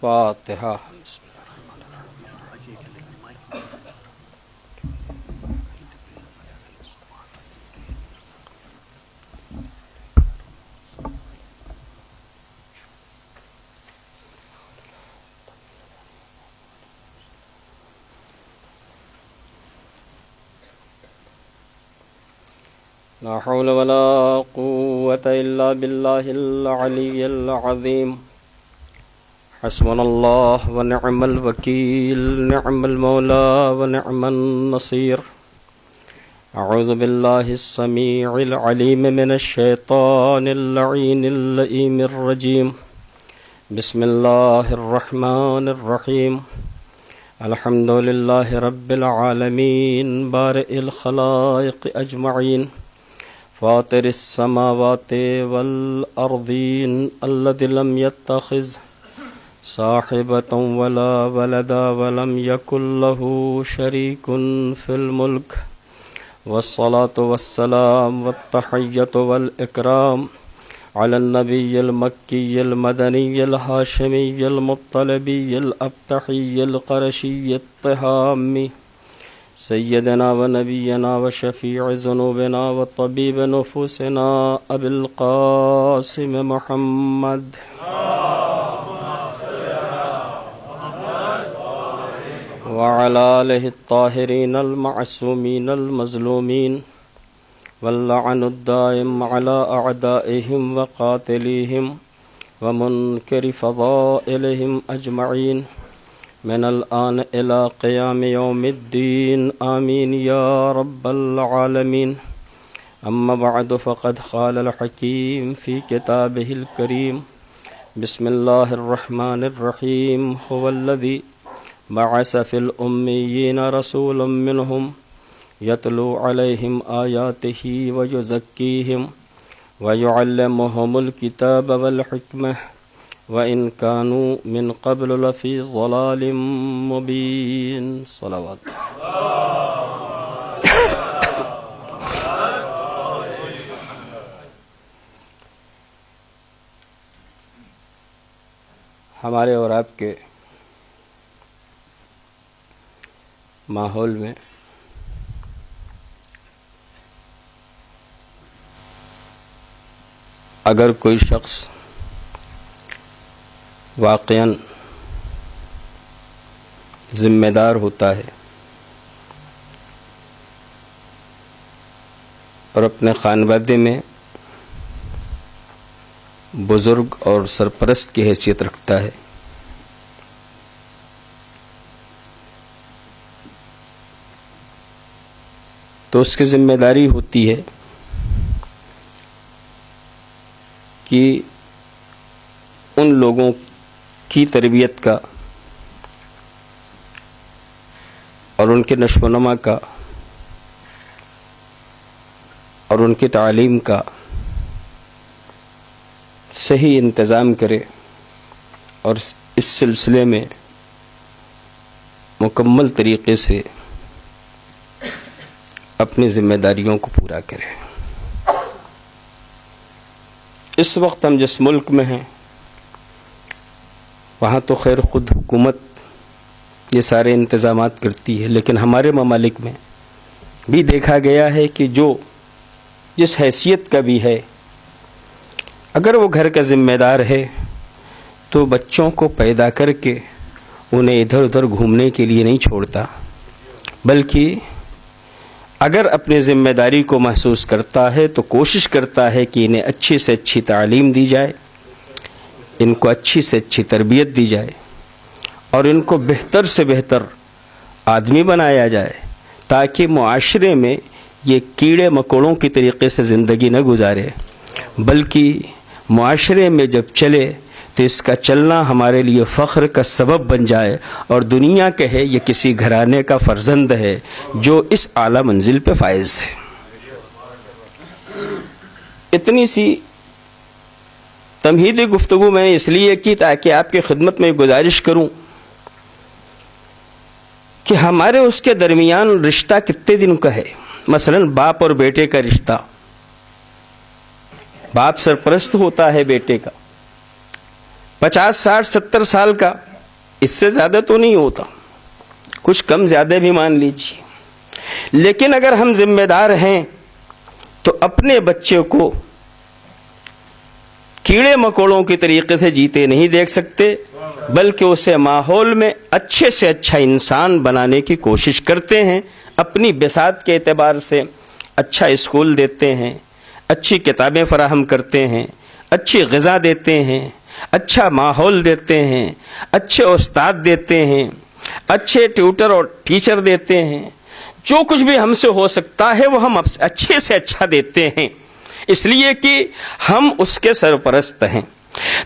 فاتحہ. لا حول ولا قوة إلا بالله العلي العظيم. حسبنا الله ونعم الوكيل، نعم المولى ونعم النصير. أعوذ بالله السميع العليم من الشيطان اللعين اللئيم الرجيم. بسم الله الرحمن الرحيم. الحمد لله رب العالمين، بارئ الخلائق أجمعين، فاطر السماوات والأرضين، الذي لم يتخذ صاحبة ولا ولدا ولم يكن له شريك في الملك، والصلاة والسلام والتحية والإكرام على النبي المكي المدني الهاشمي المطلبي الأبتحي القرشي الطهامي، سيدنا ونبينا وشفيع ذنوبنا وطبيب نفوسنا أبي القاسم محمد وعلى آله الطاهرين المعصومين المظلومين، واللعن الدائم على أعدائهم وقاتليهم ومنكر فضائلهم أجمعين من الآن إلى قيام يوم الدين، آمين يا رب العالمين. أما بعد، فقد قال الحكيم في كتابه الكريم: بسم الله الرحمن الرحيم. هو الذي بعث في الأميين رسولا منهم يتلو عليهم آياته ويزكيهم ويعلمهم الكتاب والحكمة وَإِن كَانُوا مِن قَبْلُ لَفِي ضَلَالٍ مُبِينٍ. صلوات. ہمارے اور آپ کے ماحول میں اگر کوئی شخص واقعاً ذمہ دار ہوتا ہے اور اپنے خانوادے میں بزرگ اور سرپرست کی حیثیت رکھتا ہے، تو اس کی ذمہ داری ہوتی ہے کہ ان لوگوں کی تربیت کا اور ان کے نشو و نما کا اور ان کی تعلیم کا صحیح انتظام کرے اور اس سلسلے میں مکمل طریقے سے اپنی ذمہ داریوں کو پورا کرے. اس وقت ہم جس ملک میں ہیں وہاں تو خیر خود حکومت یہ سارے انتظامات کرتی ہے، لیکن ہمارے ممالک میں بھی دیکھا گیا ہے کہ جو جس حیثیت کا بھی ہے، اگر وہ گھر کا ذمہ دار ہے تو بچوں کو پیدا کر کے انہیں ادھر ادھر گھومنے کے لیے نہیں چھوڑتا، بلکہ اگر اپنی ذمہ داری کو محسوس کرتا ہے تو کوشش کرتا ہے کہ انہیں اچھی سے اچھی تعلیم دی جائے، ان کو اچھی سے اچھی تربیت دی جائے اور ان کو بہتر سے بہتر آدمی بنایا جائے، تاکہ معاشرے میں یہ کیڑے مکوڑوں کی طریقے سے زندگی نہ گزارے، بلکہ معاشرے میں جب چلے تو اس کا چلنا ہمارے لیے فخر کا سبب بن جائے اور دنیا کہے یہ کسی گھرانے کا فرزند ہے جو اس اعلیٰ منزل پہ فائز ہے. اتنی سی تمہیدی گفتگو میں اس لیے کی تاکہ آپ کی خدمت میں گزارش کروں کہ ہمارے اس کے درمیان رشتہ کتنے دن کا ہے. مثلا باپ اور بیٹے کا رشتہ، باپ سرپرست ہوتا ہے بیٹے کا، 50 60 70 سال کا اس سے زیادہ تو نہیں ہوتا، کچھ کم زیادہ بھی مان لیجیے، لیکن اگر ہم ذمہ دار ہیں تو اپنے بچے کو کیڑے مکوڑوں کے طریقے سے جیتے نہیں دیکھ سکتے، بلکہ اسے ماحول میں اچھے سے اچھا انسان بنانے کی کوشش کرتے ہیں۔ اپنی بساط کے اعتبار سے اچھا اسکول دیتے ہیں، اچھی کتابیں فراہم کرتے ہیں، اچھی غذا دیتے ہیں، اچھا ماحول دیتے ہیں، اچھے استاد دیتے ہیں، اچھے ٹیوٹر اور ٹیچر دیتے ہیں، جو کچھ بھی ہم سے ہو سکتا ہے وہ ہم اچھے سے اچھا دیتے ہیں، اس لیے کہ ہم اس کے سرپرست ہیں۔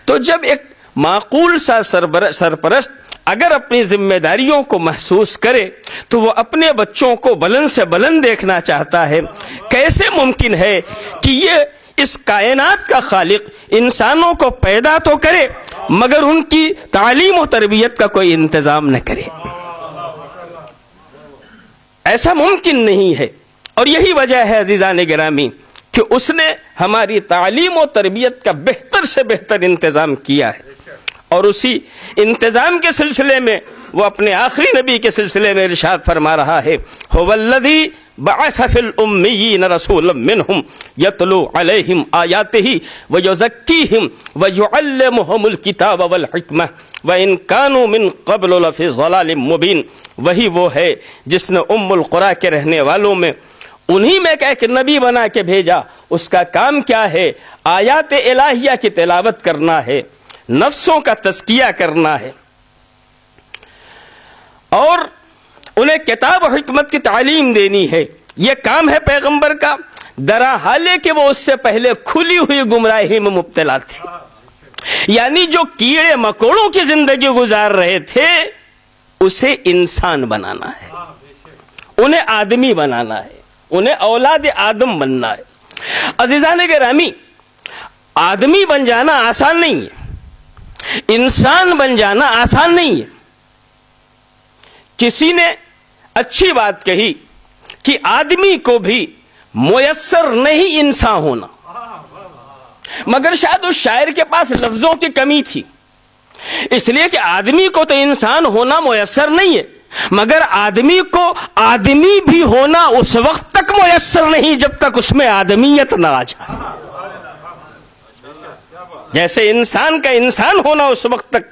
تو جب ایک معقول سا سرپرست اگر اپنی ذمہ داریوں کو محسوس کرے تو وہ اپنے بچوں کو بلند سے بلند دیکھنا چاہتا ہے۔ کیسے ممکن ہے کہ یہ اس کائنات کا خالق انسانوں کو پیدا تو کرے مگر ان کی تعلیم و تربیت کا کوئی انتظام نہ کرے؟ ایسا ممکن نہیں ہے، اور یہی وجہ ہے عزیزان گرامی کہ اس نے ہماری تعلیم و تربیت کا بہتر سے بہتر انتظام کیا ہے، اور اسی انتظام کے سلسلے میں وہ اپنے آخری نبی کے سلسلے میں ارشاد فرما رہا ہے، هو الذی بعث فی الأمیین رسولا منہم یتلو علیہم آیاتہ ویزکیہم ویعلمہم الکتاب والحکمہ وإن كانوا من قبل لفی ضلال مبین۔ وہی وہ ہے جس نے ام القریٰ کے رہنے والوں میں انہی میں ایک نبی بنا کے بھیجا۔ اس کا کام کیا ہے؟ آیات الہیہ کی تلاوت کرنا ہے، نفسوں کا تزکیہ کرنا ہے، اور انہیں کتاب و حکمت کی تعلیم دینی ہے۔ یہ کام ہے پیغمبر کا، درا حالے کہ وہ اس سے پہلے کھلی ہوئی گمراہی میں مبتلا تھے، یعنی جو کیڑے مکوڑوں کی زندگی گزار رہے تھے اسے انسان بنانا ہے، انہیں آدمی بنانا ہے، انہیں اولاد آدم بننا ہے۔ عزیزان گرامی، آدمی بن جانا آسان نہیں ہے، انسان بن جانا آسان نہیں ہے۔ کسی نے اچھی بات کہی کہ آدمی کو بھی میسر نہیں انسان ہونا، مگر شاید اس شاعر کے پاس لفظوں کی کمی تھی، اس لیے کہ آدمی کو تو انسان ہونا میسر نہیں ہے، مگر آدمی کو آدمی بھی ہونا اس وقت تک میسر نہیں جب تک اس میں آدمیت نہ آ جائے۔ جیسے انسان کا انسان ہونا اس وقت تک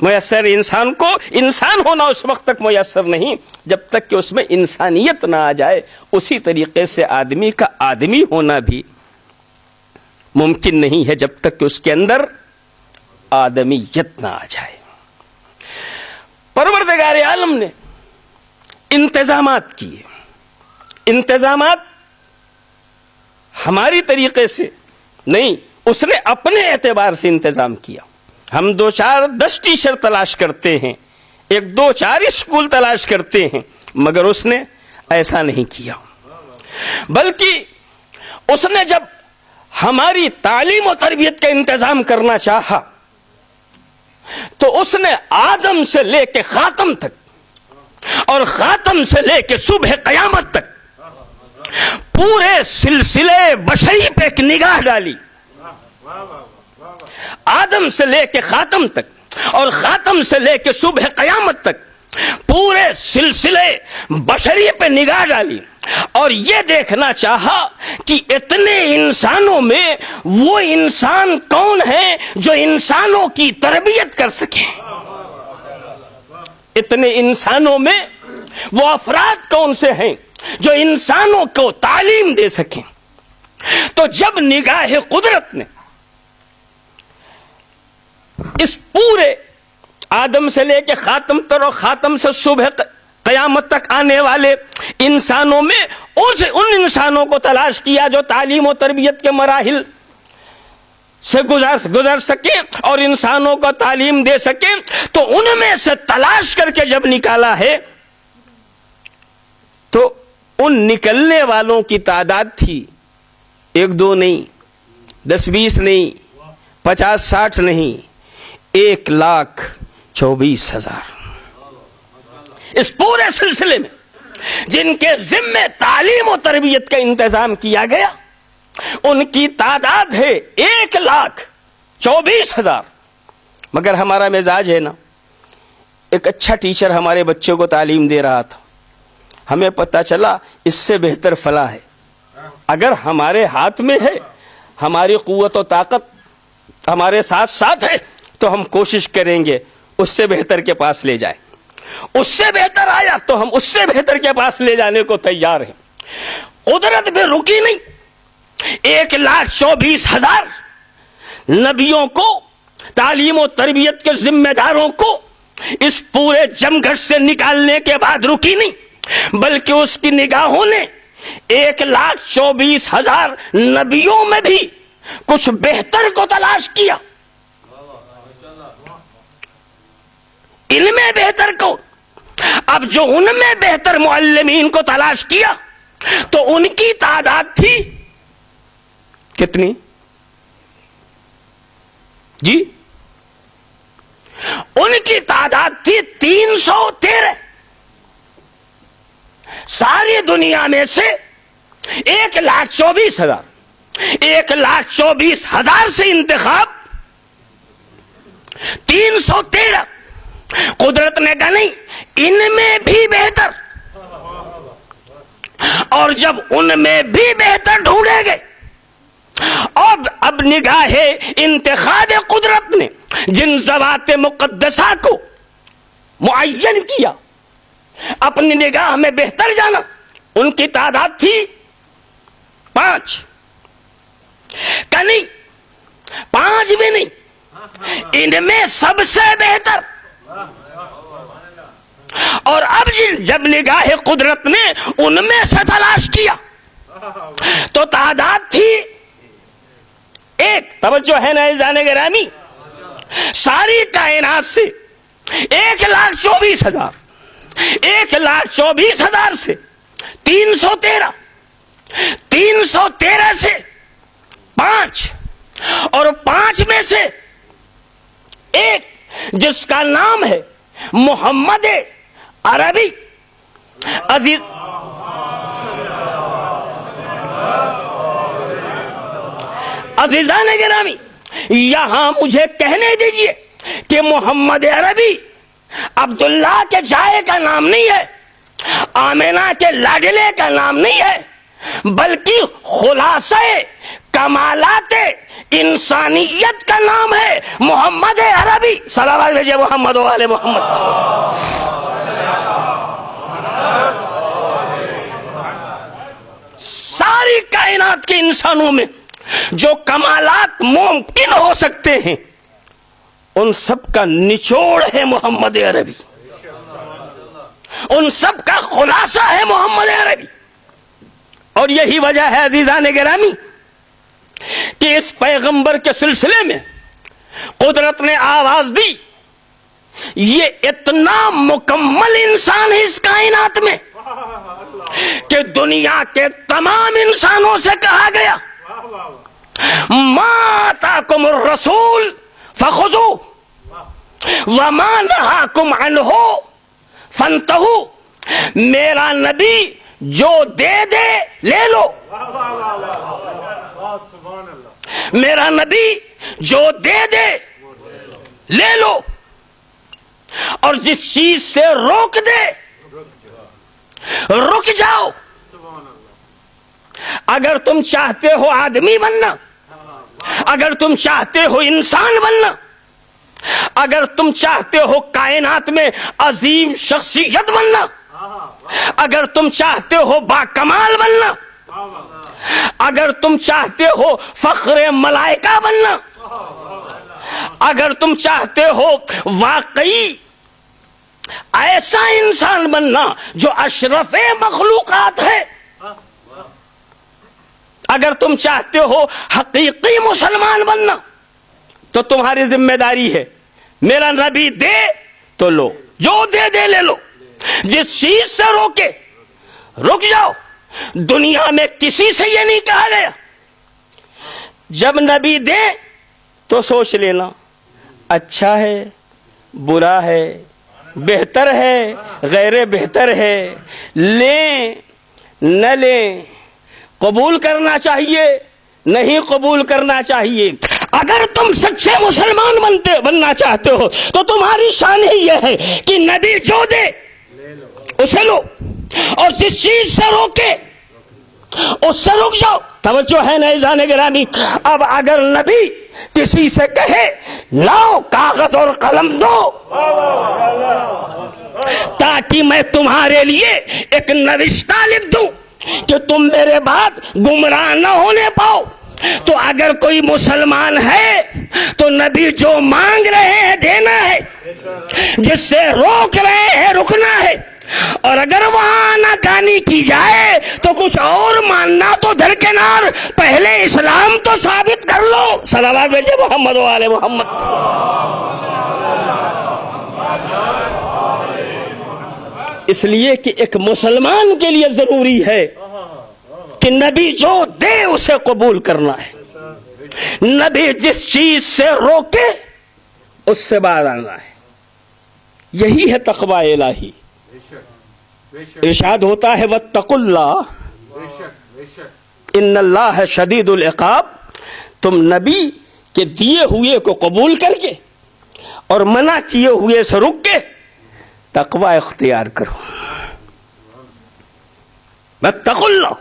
میسر، انسان کو انسان ہونا اس وقت تک میسر نہیں جب تک کہ اس میں انسانیت نہ آ جائے، اسی طریقے سے آدمی کا آدمی ہونا بھی ممکن نہیں ہے جب تک کہ اس کے اندر آدمیت نہ آ جائے۔ پروردگار عالم نے انتظامات کیے، انتظامات ہماری طریقے سے نہیں، اس نے اپنے اعتبار سے انتظام کیا۔ ہم 2-4-10 ٹیچر تلاش کرتے ہیں، 1-2-4 اسکول تلاش کرتے ہیں، مگر اس نے ایسا نہیں کیا، بلکہ اس نے جب ہماری تعلیم و تربیت کا انتظام کرنا چاہا تو اس نے آدم سے لے کے خاتم تک اور خاتم سے لے کے صبح قیامت تک پورے سلسلے بشری پہ ایک نگاہ ڈالی۔ آدم سے لے کے خاتم تک اور خاتم سے لے کے صبح قیامت تک پورے سلسلے بشری پہ نگاہ ڈالی، اور یہ دیکھنا چاہا کہ اتنے انسانوں میں وہ انسان کون ہے جو انسانوں کی تربیت کر سکے، اتنے انسانوں میں وہ افراد کون سے ہیں جو انسانوں کو تعلیم دے سکیں۔ تو جب نگاہ قدرت نے اس پورے آدم سے لے کے خاتم تک اور خاتم سے صبح قیامت تک آنے والے انسانوں میں ان انسانوں کو تلاش کیا جو تعلیم و تربیت کے مراحل سے گزر سکیں اور انسانوں کو تعلیم دے سکیں، تو ان میں سے تلاش کر کے جب نکالا ہے تو ان نکلنے والوں کی تعداد تھی 1-2 نہیں، 10-20 نہیں، 50-60 نہیں، 1,24,000۔ اس پورے سلسلے میں جن کے ذمے تعلیم و تربیت کا انتظام کیا گیا ان کی تعداد ہے 1,24,000۔ مگر ہمارا مزاج ہے نا ایک اچھا ٹیچر ہمارے بچوں کو تعلیم دے رہا تھا، ہمیں پتہ چلا اس سے بہتر فلاں ہے. اگر ہمارے ہاتھ میں ہے، ہماری قوت و طاقت ہمارے ساتھ ساتھ ہے، تو ہم کوشش کریں گے اس سے بہتر کے پاس لے جائیں. اس سے بہتر آیا تو ہم اس سے بہتر کے پاس لے جانے کو تیار ہیں. قدرت بھی رکی نہیں. 1,24,000 نبیوں کو، تعلیم و تربیت کے ذمہ داروں کو اس پورے جمگھٹ سے نکالنے کے بعد رکی نہیں، بلکہ اس کی نگاہوں نے 1,24,000 نبیوں میں بھی کچھ بہتر کو تلاش کیا. ان میں بہتر کو. اب جو ان میں بہتر معلمین کو تلاش کیا تو ان کی تعداد تھی کتنی؟ جی، ان کی تعداد تھی 313. ساری دنیا میں سے 1,24,000 1,24,000 سے انتخاب 313. قدرت نے کہا نہیں، ان میں بھی بہتر. اور جب ان میں بھی بہتر ڈھونڈے گئے، اب نگاہ انتخاب قدرت نے جن ذوات مقدسہ کو معین کیا، اپنی نگاہ میں بہتر جانا، ان کی تعداد تھی 5. کہ نہیں، 5 بھی نہیں، ان میں سب سے بہتر. اور اب جب نگاہ قدرت نے ان میں سے تلاش کیا تو تعداد تھی 1. توجہ ہے نا عزیزان گرامی؟ ساری کائنات سے 1,24,000 1,24,000 سے 313 313 سے 5 اور 5 میں سے 1 جس کا نام ہے محمد عربی. عزیزان گرامی، یہاں مجھے کہنے دیجئے کہ محمد عربی عبداللہ کے جائے کا نام نہیں ہے، آمنہ کے لاڈلے کا نام نہیں ہے، بلکہ خلاصہ کمالات انسانیت کا نام ہے محمد عربی. صلوات بھیجئے محمد و آل محمد. ساری کائنات کے انسانوں میں جو کمالات ممکن ہو سکتے ہیں، ان سب کا نچوڑ ہے محمد عربی، ان سب کا خلاصہ ہے محمد عربی. اور یہی وجہ ہے عزیزان گرامی کہ اس پیغمبر کے سلسلے میں قدرت نے آواز دی. یہ اتنا مکمل انسان ہے اس کائنات میں کہ دنیا کے تمام انسانوں سے کہا گیا ما آتاکم الرسول فخذوہ وما نہاکم عنہ فانتہوا. میرا نبی جو دے دے لے لو، میرا نبی جو دے دے لے لو، اور جس چیز سے روک دے رک جاؤ. اگر تم چاہتے ہو آدمی بننا، اگر تم چاہتے ہو انسان بننا، اگر تم چاہتے ہو کائنات میں عظیم شخصیت بننا، اگر تم چاہتے ہو باکمال بننا، اگر تم چاہتے ہو فخر ملائکہ بننا، اگر تم چاہتے ہو واقعی ایسا انسان بننا جو اشرف مخلوقات ہے، اگر تم چاہتے ہو حقیقی مسلمان بننا، تو تمہاری ذمہ داری ہے میرا نبی دے تو لو، جو دے دے لے لو، جس چیز سے روکے رک جاؤ. دنیا میں کسی سے یہ نہیں کہا گیا جب نبی دے تو سوچ لینا اچھا ہے، برا ہے، بہتر ہے، غیر بہتر ہے، لیں نہ لیں، قبول کرنا چاہیے نہیں قبول کرنا چاہیے. اگر تم سچے مسلمان بننا چاہتے ہو تو تمہاری شان ہی یہ ہے کہ نبی جو دے اسے لو، اور جس چیز سے روکے اس سے رک جاؤ۔ توجہ ہے ناظرین گرامی، اب اگر نبی کسی سے کہے لاؤ کاغذ اور قلم دو تاکہ میں تمہارے لیے ایک نوشتہ لکھ دوں کہ تم میرے بعد گمراہ نہ ہونے پاؤ، تو اگر کوئی مسلمان ہے تو نبی جو مانگ رہے ہیں دینا ہے، جس سے روک رہے ہیں رکنا ہے، اور اگر وہاں ناکانی کی جائے تو کچھ اور ماننا تو درکنار، پہلے اسلام تو ثابت کر لو۔ صلوات بھیجے محمد و آل محمد۔ اس لیے کہ ایک مسلمان کے لیے ضروری ہے کہ نبی جو دے اسے قبول کرنا ہے، نبی جس چیز سے روکے اس سے باز آنا ہے۔ یہی ہے تقوی الہی۔ ارشاد ہوتا ہے واتقوا اللہ ان اللہ شدید العقاب، تم نبی کے دیے ہوئے کو قبول کر کے اور منع کیے ہوئے سے رک کے تقوی اختیار کرو۔ واتقوا اللہ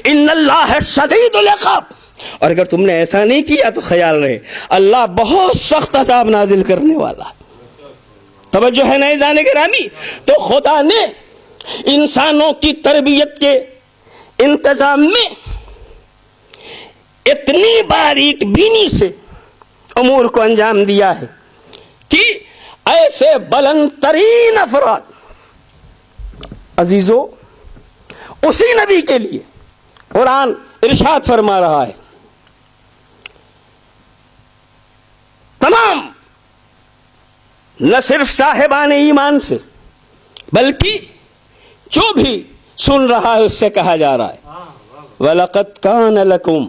ان اللہ شدید العقاب، اور اگر تم نے ایسا نہیں کیا تو خیال رہے اللہ بہت سخت عذاب نازل کرنے والا۔ توجہ ہے ناظرین گرامی، تو خدا نے انسانوں کی تربیت کے انتظام میں اتنی باریک بینی سے امور کو انجام دیا ہے کہ ایسے بلند ترین افراد عزیزو اسی نبی کے لیے قرآن ارشاد فرما رہا ہے، تمام نہ صرف صاحبان ایمان سے بلکہ جو بھی سن رہا ہے اس سے کہا جا رہا ہے وَلَقَدْ كَانَ لَكُمْ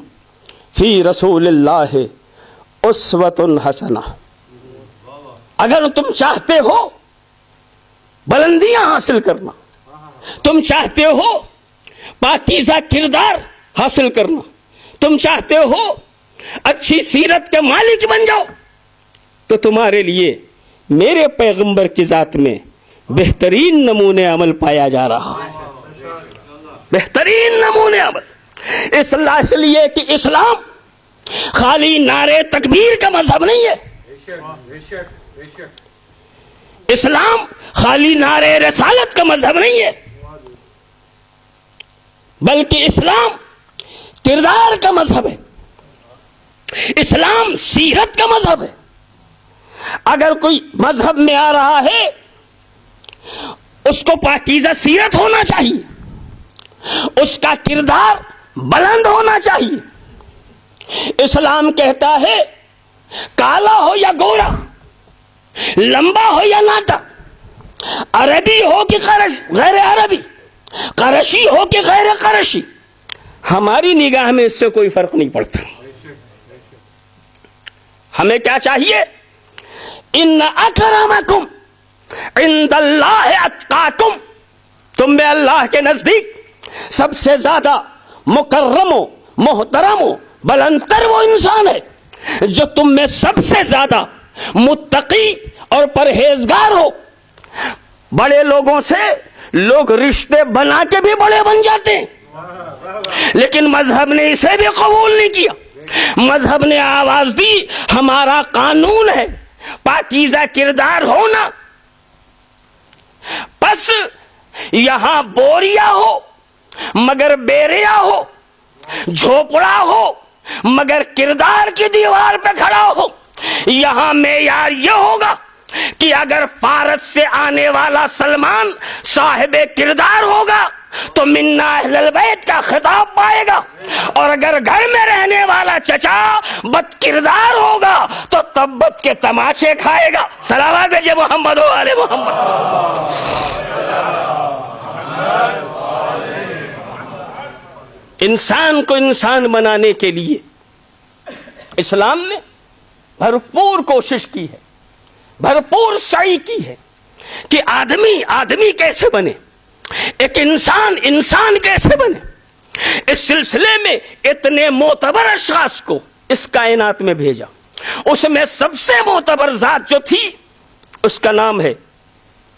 فِي رَسُولِ اللَّهِ أُسْوَةٌ حَسَنَةٌ۔ اگر تم چاہتے ہو بلندیاں حاصل کرنا، تم چاہتے ہو پاکیزہ کردار حاصل کرنا، تم چاہتے ہو اچھی سیرت کے مالک بن جاؤ، تو تمہارے لیے میرے پیغمبر کی ذات میں بہترین نمونے عمل پایا جا رہا ہے، بہترین نمونے عمل۔ اس لیے کہ اسلام خالی نعرے تکبیر کا مذہب نہیں ہے، اسلام خالی نعرے رسالت کا مذہب نہیں ہے، بلکہ اسلام کردار کا مذہب ہے، اسلام سیرت کا مذہب ہے۔ اگر کوئی مذہب میں آ رہا ہے اس کو پاکیزہ سیرت ہونا چاہیے، اس کا کردار بلند ہونا چاہیے۔ اسلام کہتا ہے کالا ہو یا گورا، لمبا ہو یا ناٹا، عربی ہو کہ غیر عربی، قرشی ہو کہ غیر قرشی، ہماری نگاہ میں اس سے کوئی فرق نہیں پڑتا۔ ہمیں کیا چاہیے؟ ان اکرمکم عند اللہ اتقاکم، تم میں اللہ کے نزدیک سب سے زیادہ مکرم و محترم و بلندتر وہ انسان ہے جو تم میں سب سے زیادہ متقی اور پرہیزگار ہو۔ بڑے لوگوں سے لوگ رشتے بنا کے بھی بڑے بن جاتے ہیں، لیکن مذہب نے اسے بھی قبول نہیں کیا۔ مذہب نے آواز دی ہمارا قانون ہے پاکیزہ کردار ہونا، بس یہاں بوریا ہو مگر بیریا ہو، جھوپڑا ہو مگر کردار کی دیوار پہ کھڑا ہو۔ یہاں معیار یہ ہوگا کہ اگر فارس سے آنے والا سلمان صاحب کردار ہوگا تو منا اہل البیت کا خطاب پائے گا، اور اگر گھر میں رہنے والا چچا بد کردار ہوگا تو تبت کے تماشے کھائے گا۔ صلوات بھیجے محمد و آل محمد۔ انسان کو انسان بنانے کے لیے اسلام نے بھرپور کوشش کی ہے، بھرپور سعی کی ہے کہ آدمی کیسے بنے، ایک انسان کیسے بنے۔ اس سلسلے میں اتنے معتبر اشخاص کو اس کائنات میں بھیجا، اس میں سب سے معتبر ذات جو تھی اس کا نام ہے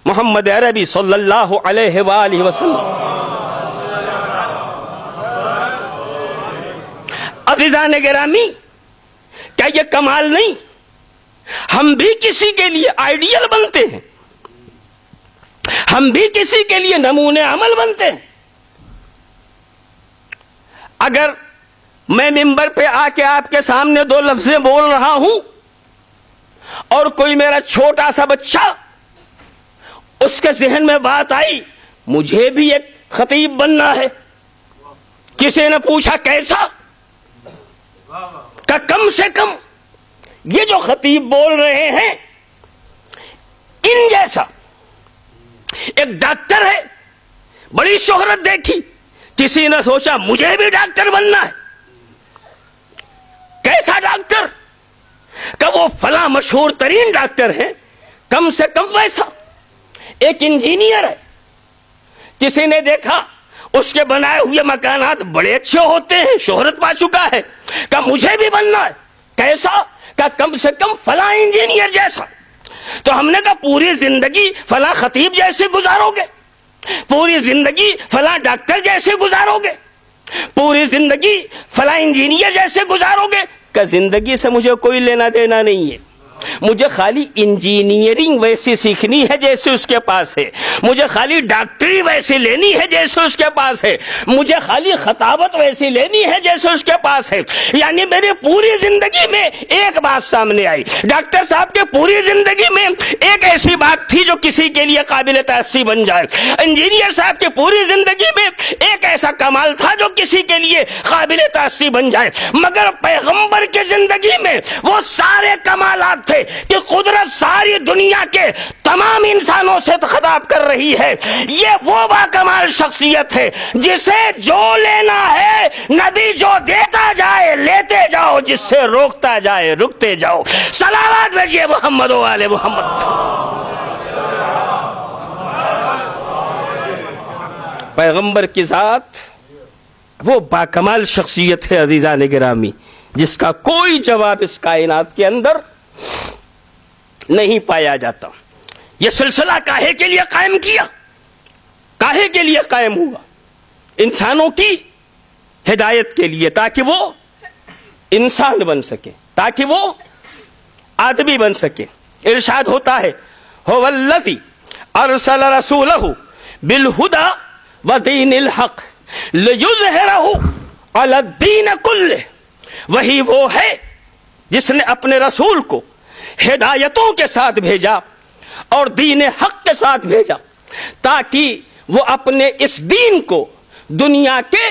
محمد عربی صلی اللہ علیہ وآلہ وسلم۔ عزیزان گرامی، کیا یہ کمال نہیں؟ ہم بھی کسی کے لیے آئیڈیل بنتے ہیں، ہم بھی کسی کے لیے نمونے عمل بنتے ہیں۔ اگر میں ممبر پہ آ کے آپ کے سامنے دو لفظیں بول رہا ہوں اور کوئی میرا چھوٹا سا بچہ اس کے ذہن میں بات آئی مجھے بھی ایک خطیب بننا ہے، کسی نے پوچھا کیسا، کہ کم سے کم یہ جو خطیب بول رہے ہیں ان جیسا ایک ڈاکٹر ہے، بڑی شہرت دیکھی، کسی نے سوچا مجھے بھی ڈاکٹر بننا ہے، کیسا ڈاکٹر، کہ وہ فلاں مشہور ترین ڈاکٹر ہے، کم سے کم ویسا۔ ایک انجینئر ہے، کسی نے دیکھا اس کے بنائے ہوئے مکانات بڑے اچھے ہوتے ہیں، شہرت پا چکا ہے، کہ مجھے بھی بننا ہے، کیسا، کہ کم سے کم فلاں انجینئر جیسا۔ تو ہم نے کہا پوری زندگی فلاں خطیب جیسے گزارو گے، پوری زندگی فلاں ڈاکٹر جیسے گزارو گے، پوری زندگی فلاں انجینئر جیسے گزارو گے، کہ زندگی سے مجھے کوئی لینا دینا نہیں ہے، مجھے خالی انجینئرنگ ویسی سیکھنی ہے جیسے اس کے پاس ہے، مجھے خالی ڈاکٹری ویسی لینی ہے جیسے اس کے پاس ہے، مجھے خالی خطابت ویسی لینی ہے جیسے اس کے پاس ہے۔ یعنی میری پوری زندگی میں ایک بات سامنے آئی، ڈاکٹر صاحب کے پوری زندگی میں ایک ایسی بات تھی جو کسی کے لیے قابل تأسی بن جائے، انجینئر صاحب کے پوری زندگی میں ایک ایسا کمال تھا جو کسی کے لیے قابل تأسی بن جائے، مگر پیغمبر کی زندگی میں وہ سارے کمالات تھے کہ قدرت ساری دنیا کے تمام انسانوں سے خطاب کر رہی ہے۔ یہ وہ باکمال شخصیت ہے جسے جو لینا ہے نبی جو دیتا جائے لیتے جاؤ، جس سے روکتا جائے رکتے جاؤ۔ صلوات بھیجیے محمد و آل محمد۔ پیغمبر کی ذات وہ باکمال شخصیت ہے عزیزان گرامی، جس کا کوئی جواب اس کائنات کے اندر نہیں پایا جاتا۔ یہ سلسلہ کاہے کے لیے قائم کیا، کاہے کے لیے قائم ہوا؟ انسانوں کی ہدایت کے لیے، تاکہ وہ انسان بن سکے، تاکہ وہ آدمی بن سکے۔ ارشاد ہوتا ہے هو الذی ارسل رسولہ بالہدی ودین الحق لیظہرہ علی الدین کلہ، وہی وہ ہے جس نے اپنے رسول کو ہدایتوں کے ساتھ بھیجا اور دین حق کے ساتھ بھیجا، تاکہ وہ اپنے اس دین کو دنیا کے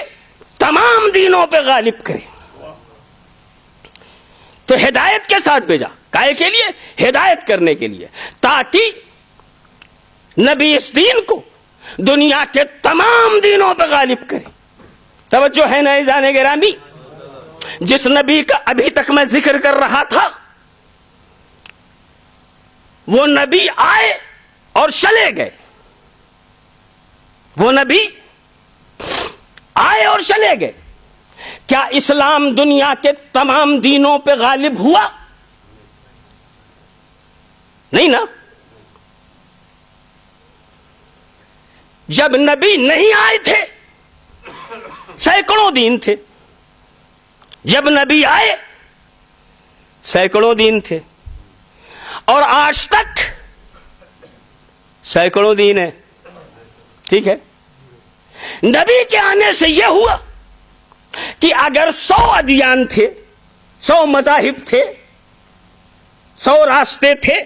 تمام دینوں پہ غالب کرے۔ تو ہدایت کے ساتھ بھیجا، کائے کے لیے؟ ہدایت کرنے کے لیے، تاکہ نبی اس دین کو دنیا کے تمام دینوں پہ غالب کرے۔ توجہ ہے نا عزیزان گرامی؟ جس نبی کا ابھی تک میں ذکر کر رہا تھا، وہ نبی آئے اور چلے گئے، وہ نبی آئے اور چلے گئے۔ کیا اسلام دنیا کے تمام دینوں پہ غالب ہوا؟ نہیں نا۔ جب نبی نہیں آئے تھے سینکڑوں دین تھے، جب نبی آئے سینکڑوں دین تھے، اور آج تک سینکڑوں دین ہیں، ٹھیک ہے۔ نبی کے آنے سے یہ ہوا کہ اگر 100 ادیان تھے، 100 مذاہب تھے، 100 راستے تھے،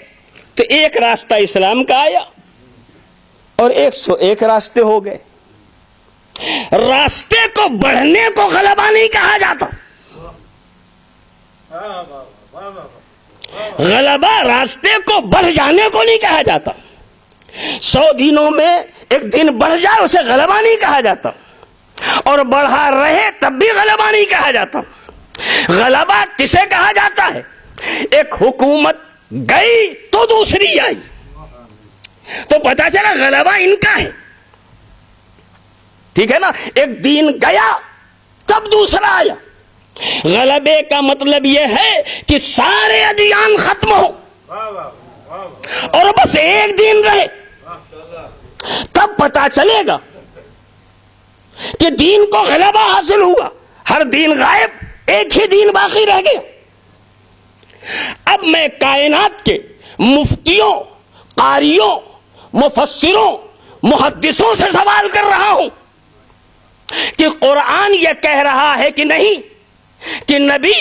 تو ایک راستہ اسلام کا آیا اور 101 راستے ہو گئے۔ راستے کو بڑھنے کو غلبہ نہیں کہا جاتا، غلبہ راستے کو بڑھ جانے کو نہیں کہا جاتا۔ 100 دنوں میں ایک دن بڑھ جائے اسے غلبہ نہیں کہا جاتا، اور بڑھا رہے تب بھی غلبہ نہیں کہا جاتا۔ غلبہ کسے کہا جاتا ہے؟ ایک حکومت گئی تو دوسری آئی، تو پتا چلا غلبہ ان کا ہے، ٹھیک ہے نا۔ ایک دین گیا تب دوسرا آیا، غلبے کا مطلب یہ ہے کہ سارے ادیان ختم ہو اور بس ایک دین رہے، تب پتا چلے گا کہ دین کو غلبہ حاصل ہوا۔ ہر دین غائب، ایک ہی دین باقی رہ گیا۔ اب میں کائنات کے مفتیوں، قاریوں، مفسروں، محدثوں سے سوال کر رہا ہوں کہ قرآن یہ کہہ رہا ہے کہ نہیں کہ نبی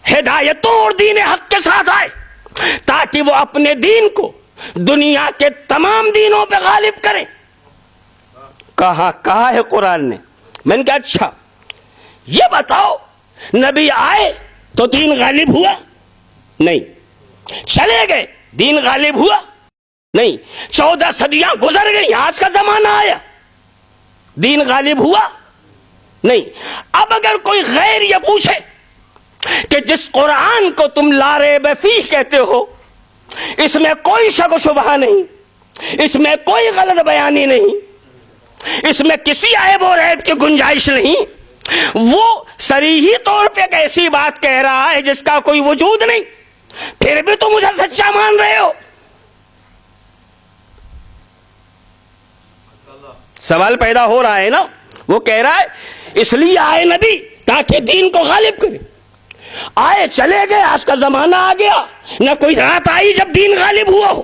ہدایتوں اور دین حق کے ساتھ آئے تاکہ وہ اپنے دین کو دنیا کے تمام دینوں پہ غالب کریں؟ کہا ہے قرآن نے۔ میں نے کہا اچھا یہ بتاؤ، نبی آئے تو دین غالب ہوا؟ نہیں۔ چلے گئے، دین غالب ہوا؟ نہیں۔ 14 صدیاں گزر گئی، آج کا زمانہ آیا، دین غالب ہوا؟ نہیں۔ اب اگر کوئی غیر یہ پوچھے کہ جس قرآن کو تم لا ریب فیہ کہتے ہو، اس میں کوئی شک و شبہ نہیں، اس میں کوئی غلط بیانی نہیں، اس میں کسی عیب و ریب کی گنجائش نہیں، وہ صریحی طور پہ ایک ایسی بات کہہ رہا ہے جس کا کوئی وجود نہیں، پھر بھی تو مجھے سچا مان رہے ہو؟ سوال پیدا ہو رہا ہے نا۔ وہ کہہ رہا ہے اس لیے آئے نبی تاکہ دین کو غالب کرے۔ آئے چلے گئے، آج کا زمانہ آ گیا، نہ کوئی رات آئی جب دین غالب ہوا ہو،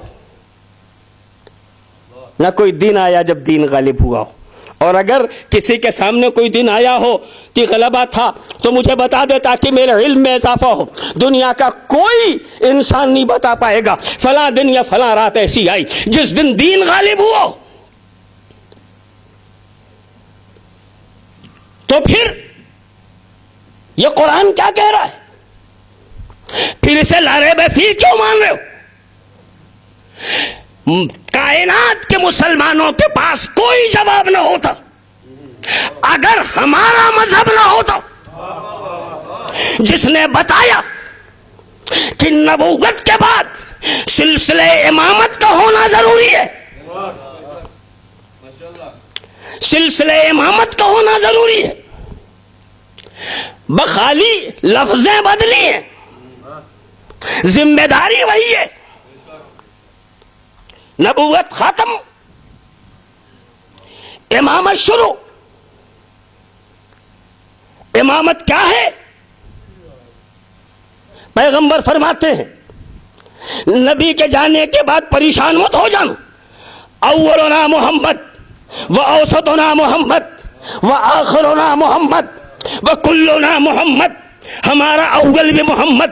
نہ کوئی دن آیا جب دین غالب ہوا ہو۔ اور اگر کسی کے سامنے کوئی دن آیا ہو کہ غلبہ تھا تو مجھے بتا دے تاکہ میرے علم میں اضافہ ہو۔ دنیا کا کوئی انسان نہیں بتا پائے گا فلاں دن یا فلاں رات ایسی آئی جس دن دین غالب ہوا ہو۔ تو پھر یہ قرآن کیا کہہ رہا ہے؟ پھر اسے لا ریب فیہ کیوں مان رہے ہو؟ کائنات کے مسلمانوں کے پاس کوئی جواب نہ ہوتا اگر ہمارا مذہب نہ ہوتا جس نے بتایا کہ نبوت کے بعد سلسلہ امامت کا ہونا ضروری ہے، سلسلہ امامت کا ہونا ضروری ہے۔ بخالی لفظیں بدلی ہیں، ذمہ داری وہی ہے۔ نبوت ختم، امامت شروع۔ امامت کیا ہے؟ پیغمبر فرماتے ہیں نبی کے جانے کے بعد پریشان مت ہو جانا، اولنا محمد و اوسطنا محمد و آخرنا محمد و کلنا محمد۔ ہمارا اول بھی محمد،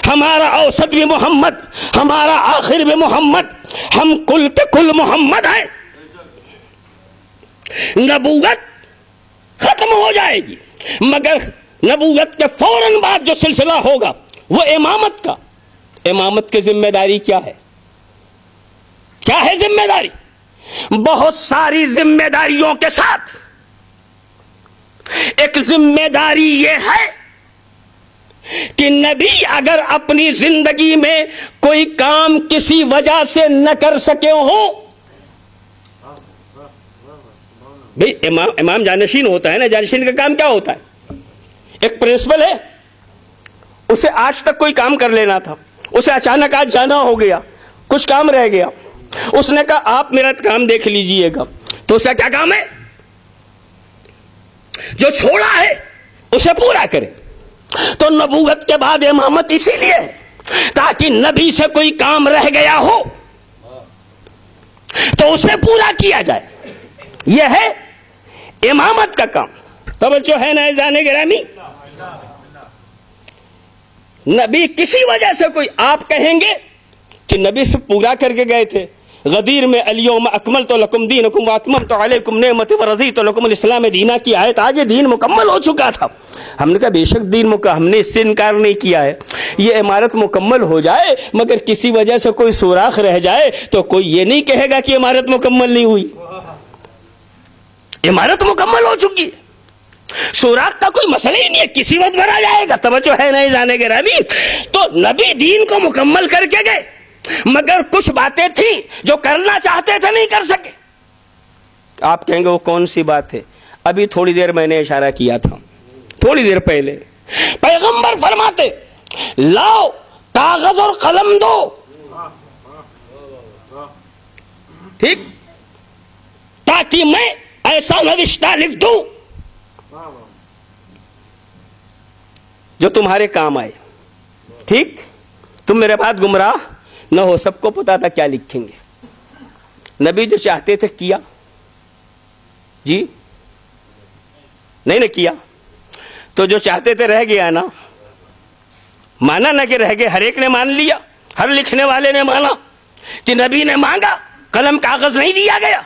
ہمارا اوسط بھی محمد، ہمارا آخر بھی محمد، ہم کل کے کل محمد ہیں۔ نبوت ختم ہو جائے گی، مگر نبوت کے فوراً بعد جو سلسلہ ہوگا وہ امامت کا۔ امامت کی ذمہ داری کیا ہے؟ کیا ہے ذمہ داری؟ بہت ساری ذمہ داریوں کے ساتھ ایک ذمہ داری یہ ہے کہ نبی اگر اپنی زندگی میں کوئی کام کسی وجہ سے نہ کر سکے ہوں، بھئی امام جانشین ہوتا ہے نا، جانشین کا کام کیا ہوتا ہے؟ ایک پرنسپل ہے، اسے آج تک کوئی کام کر لینا تھا، اسے اچانک آج جانا ہو گیا، کچھ کام رہ گیا، اس نے کہا آپ میرا کام دیکھ لیجئے گا، تو اس کا کیا کام ہے؟ جو چھوڑا ہے اسے پورا کرے۔ تو نبوت کے بعد امامت اسی لیے ہے تاکہ نبی سے کوئی کام رہ گیا ہو تو اسے پورا کیا جائے، یہ ہے امامت کا کام۔ توجہ ہے نا عزیزان گرامی؟ نبی کسی وجہ سے کوئی، آپ کہیں گے کہ نبی سے پورا کر کے گئے تھے، غدیر میں الیوم اکملت لکم دینکم واتممت علیکم نعمتی ورضیت لکم الاسلام دینا کی آیت آگے دین مکمل ہو چکا تھا۔ ہم نے کہا بے شک دین ہم نے اس سے انکار نہیں کیا ہے، یہ عمارت مکمل ہو جائے مگر کسی وجہ سے کوئی سوراخ رہ جائے تو کوئی یہ نہیں کہے گا کہ عمارت مکمل نہیں ہوئی، عمارت مکمل ہو چکی ہے، سوراخ کا کوئی مسئلہ ہی نہیں ہے، کسی وقت بھرا جائے گا۔ توجہ ہے نہیں جانے کے رابی؟ تو نبی دین کو مکمل کر کے گئے مگر کچھ باتیں تھیں جو کرنا چاہتے تھے نہیں کر سکے۔ آپ کہیں گے وہ کون سی بات ہے؟ ابھی تھوڑی دیر میں نے اشارہ کیا تھا تھوڑی دیر پہلے پیغمبر فرماتے لاؤ کاغذ اور قلم دو، ٹھیک، تاکہ میں ایسا نوشتہ لکھ دوں جو تمہارے کام آئے. ٹھیک، تم میرے بعد گمراہ نہ ہو. سب کو پتا تھا کیا لکھیں گے. نبی جو چاہتے تھے کیا، جی نہیں نہ کیا. تو جو چاہتے تھے رہ گیا نا، مانا نہ کہ رہ گئے. ہر ایک نے مان لیا، ہر لکھنے والے نے مانا کہ نبی نے مانگا، قلم کاغذ نہیں دیا گیا،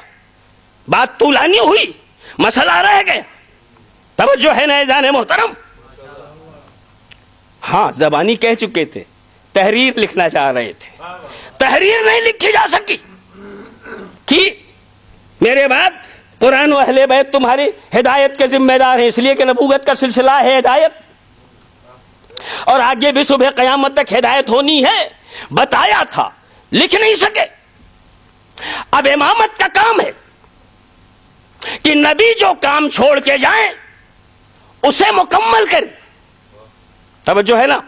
بات طولانی ہوئی، مسئلہ رہ گیا. توجہ ہے نا اذان محترم؟ ہاں زبانی کہہ چکے تھے، تحریر لکھنا چاہ رہے تھے، تحریر نہیں لکھی جا سکی کہ میرے بعد قرآن و اہل بیت تمہاری ہدایت کے ذمہ دار ہیں، اس لیے کہ نبوت کا سلسلہ ہے ہدایت، اور آگے بھی صبح قیامت تک ہدایت ہونی ہے. بتایا تھا، لکھ نہیں سکے. اب امامت کا کام ہے کہ نبی جو کام چھوڑ کے جائیں اسے مکمل کریں. توجہ ہے نا؟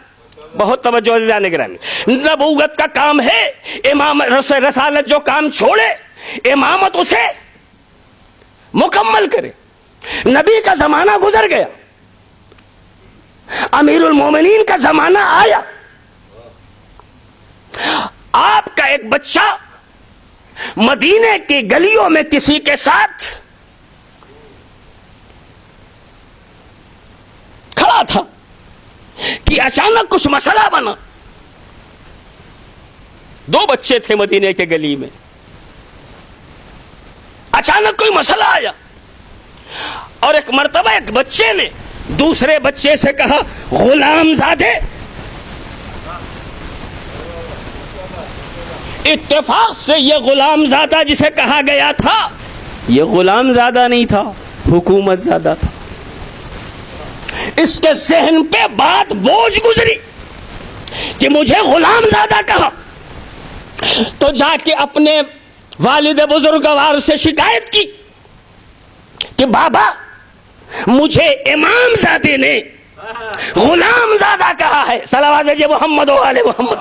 بہت توجہ عزیزان گرامی. نبوت کا کام ہے، امام رسالت جو کام چھوڑے امامت اسے مکمل کرے. نبی کا زمانہ گزر گیا، امیر المومنین کا زمانہ آیا. آپ کا ایک بچہ مدینے کی گلیوں میں کسی کے ساتھ کھڑا تھا کہ اچانک کچھ مسئلہ بنا. دو بچے تھے مدینے کے گلی میں، اچانک کوئی مسئلہ آیا، اور ایک مرتبہ ایک بچے نے دوسرے بچے سے کہا غلام زادے. اتفاق سے یہ غلام زادہ جسے کہا گیا تھا یہ غلام زادہ نہیں تھا، حکومت زادہ تھا. اس کے ذہن پہ بات بوجھ گزری کہ مجھے غلام زادہ کہا. تو جا کے اپنے والد بزرگوار سے شکایت کی کہ بابا مجھے امام زادے نے غلام زادہ کہا ہے. صلوات بھیجیے محمد و آل محمد.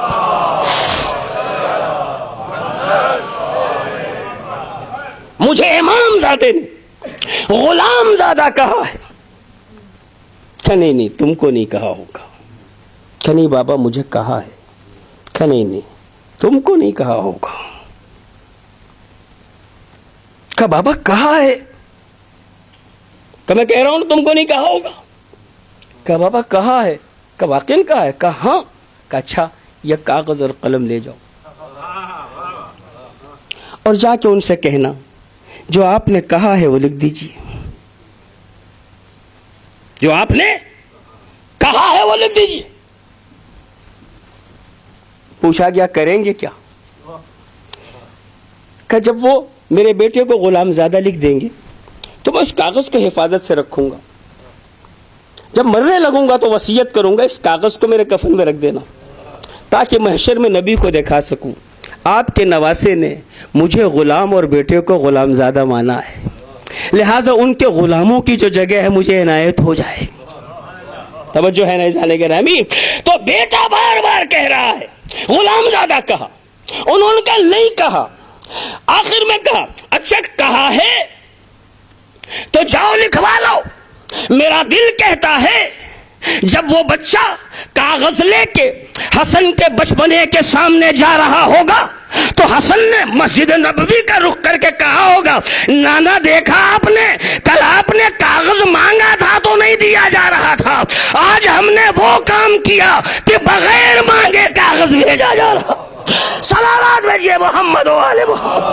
مجھے امام زادے نے غلام زادہ کہا ہے. کہ نہیں تم کو نہیں کہا ہوگا. کہ نہیں بابا مجھے کہا ہے. کہ نہیں تم کو نہیں کہا ہوگا. کہ بابا کہا ہے. کہ میں کہہ رہا ہوں تم کو نہیں کہا ہوگا. کہ بابا کہا ہے. کہ واقعی کہا ہے. کہ ہاں. کہ اچھا یہ کاغذ اور قلم لے جاؤ اور جا کے ان سے کہنا جو آپ نے کہا ہے وہ لکھ دیجیے. جو آپ نے کہا ہے وہ لکھ دیجیے. پوچھا گیا کریں گے کیا؟ کہ جب وہ میرے بیٹے کو غلام زادہ لکھ دیں گے تو میں اس کاغذ کو حفاظت سے رکھوں گا. جب مرنے لگوں گا تو وصیت کروں گا اس کاغذ کو میرے کفن میں رکھ دینا تاکہ محشر میں نبی کو دکھا سکوں آپ کے نواسے نے مجھے غلام اور بیٹے کو غلام زادہ مانا ہے، لہٰذا ان کے غلاموں کی جو جگہ ہے مجھے عنایت ہو جائے. توجہ ہے نا اذان گرامی؟ تو بیٹا بار بار کہہ رہا ہے غلام زادہ کہا. انہوں نے کہا نہیں کہا. آخر میں کہا اچھا کہا ہے تو جاؤ لکھوا لاؤ. میرا دل کہتا ہے جب وہ بچہ کاغذ لے کے حسن کے بچپنے کے سامنے جا رہا ہوگا تو حسن نے مسجد نبوی کا رخ کر کے کہا ہوگا نانا دیکھا آپ نے کل آپ نے کاغذ مانگا تھا تو نہیں دیا جا رہا تھا، آج ہم نے وہ کام کیا کہ بغیر مانگے کاغذ بھیجا جا رہا. صلوات بھیجیے محمد و آل محمد.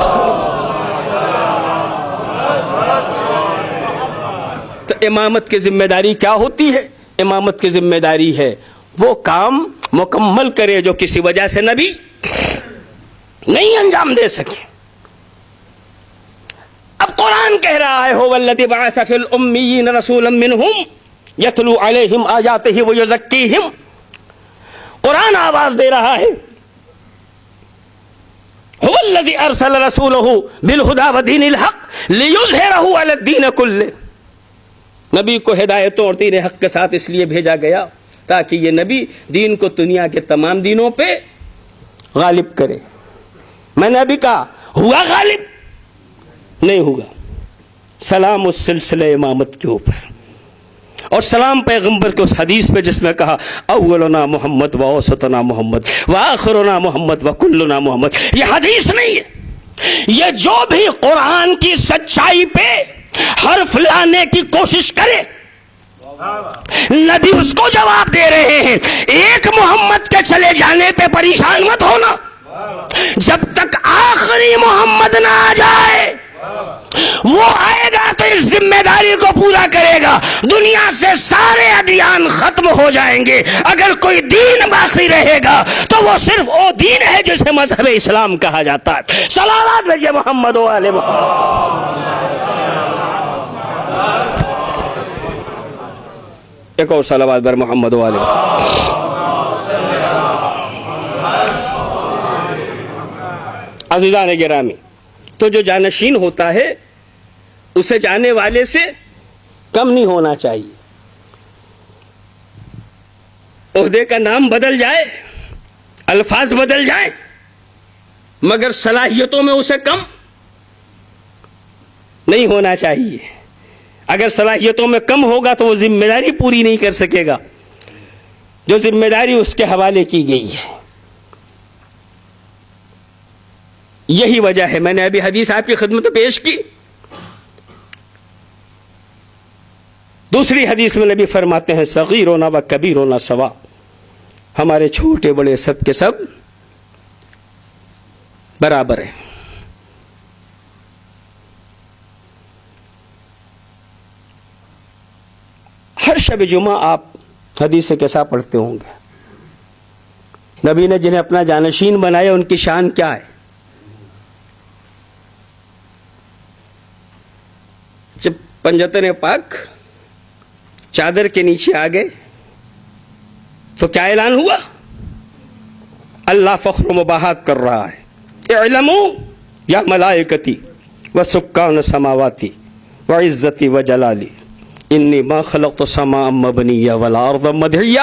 تو امامت کی ذمہ داری کیا ہوتی ہے؟ امامت کی ذمہ داری ہے وہ کام مکمل کرے جو کسی وجہ سے نبی نہیں انجام دے سکے. اب قرآن کہہ رہا ہے هو الذی بعث فی الامیین رسولا منہم یتلو علیہم آیاتہ ویزکیہم. قرآن آواز دے رہا ہے هو الذی ارسل رسولہ بالہدی ودین الحق لیظہرہ علی الدین کلہ. نبی کو ہدایتوں اور دین حق کے ساتھ اس لیے بھیجا گیا تاکہ یہ نبی دین کو دنیا کے تمام دینوں پہ غالب کرے. میں نے ابھی کہا ہوا غالب نہیں ہوگا. سلام اس سلسلہ امامت کے اوپر، اور سلام پیغمبر کے اس حدیث پہ جس میں کہا اولنا محمد و اوسطنا محمد و آخرنا محمد و کلنا محمد. یہ حدیث نہیں ہے، یہ جو بھی قرآن کی سچائی پہ حرف لانے کی کوشش کرے نبی اس کو جواب دے رہے ہیں. ایک محمد کے چلے جانے پہ پریشان مت ہونا، جب تک آخری محمد نہ آ جائے. وہ آئے گا تو اس ذمہ داری کو پورا کرے گا. دنیا سے سارے ادیان ختم ہو جائیں گے، اگر کوئی دین باقی رہے گا تو وہ صرف وہ دین ہے جسے مذہب اسلام کہا جاتا ہے. صلوات بھیجئے محمد و آل محمد. ایک اور صلوات بر محمد و آل محمد. عزیزان گرامی، تو جو جانشین ہوتا ہے اسے جانے والے سے کم نہیں ہونا چاہیے. عہدے کا نام بدل جائے، الفاظ بدل جائیں، مگر صلاحیتوں میں اسے کم نہیں ہونا چاہیے. اگر صلاحیتوں میں کم ہوگا تو وہ ذمہ داری پوری نہیں کر سکے گا جو ذمہ داری اس کے حوالے کی گئی ہے. یہی وجہ ہے، میں نے ابھی حدیث آپ کی خدمت میں پیش کی. دوسری حدیث میں نبی فرماتے ہیں صغیرنا و کبیرنا سوا، ہمارے چھوٹے بڑے سب کے سب برابر ہیں. ہر شب جمعہ آپ حدیث کیسا پڑھتے ہوں گے. نبی نے جنہیں اپنا جانشین بنایا ان کی شان کیا ہے؟ جب پنجتن پاک چادر کے نیچے آ گئے تو کیا اعلان ہوا؟ اللہ فخر و مباحات کر رہا ہے، اعلموا یا ملائکتی و سکان سماواتی و عزتی و جلالی انی ما خلقت السماء مبنیہ ولا ارضا مدحیہ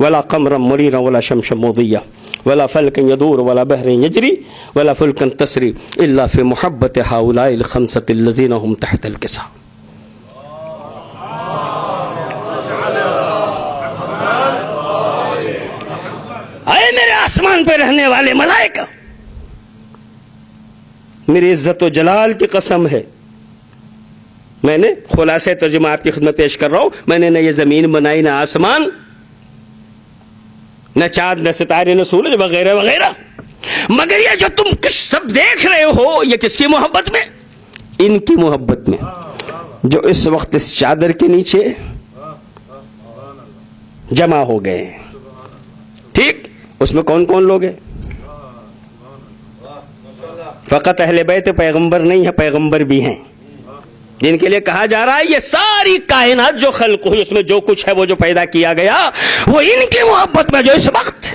ولا قمرا منیرا ولا شمسا مضیہ ولا فلکا یدور ولا بحر یجری ولا فلکا تسری الا فی محبت ہؤلاء الخمسۃ الذین هم تحت الکسا. اے میرے آسمان پہ رہنے والے ملائکہ، میری عزت و جلال کی قسم ہے، میں نے خلاصہ ترجمہ آپ کی خدمت پیش کر رہا ہوں. میں نے نہ یہ زمین بنائی، نہ آسمان، نہ چاند، نہ ستارے، نہ سورج وغیرہ وغیرہ، مگر یہ جو تم سب دیکھ رہے ہو یہ کس کی محبت میں؟ ان کی محبت میں، جو اس وقت اس چادر کے نیچے جمع ہو گئے ہیں. ٹھیک، اس میں کون کون لوگ ہیں؟ فقط اہل بیت پیغمبر نہیں ہے، پیغمبر بھی ہیں جن کے لیے کہا جا رہا ہے یہ ساری کائنات جو خلق ہوئی، اس میں جو کچھ ہے وہ جو پیدا کیا گیا وہ ان کی محبت میں جو اس وقت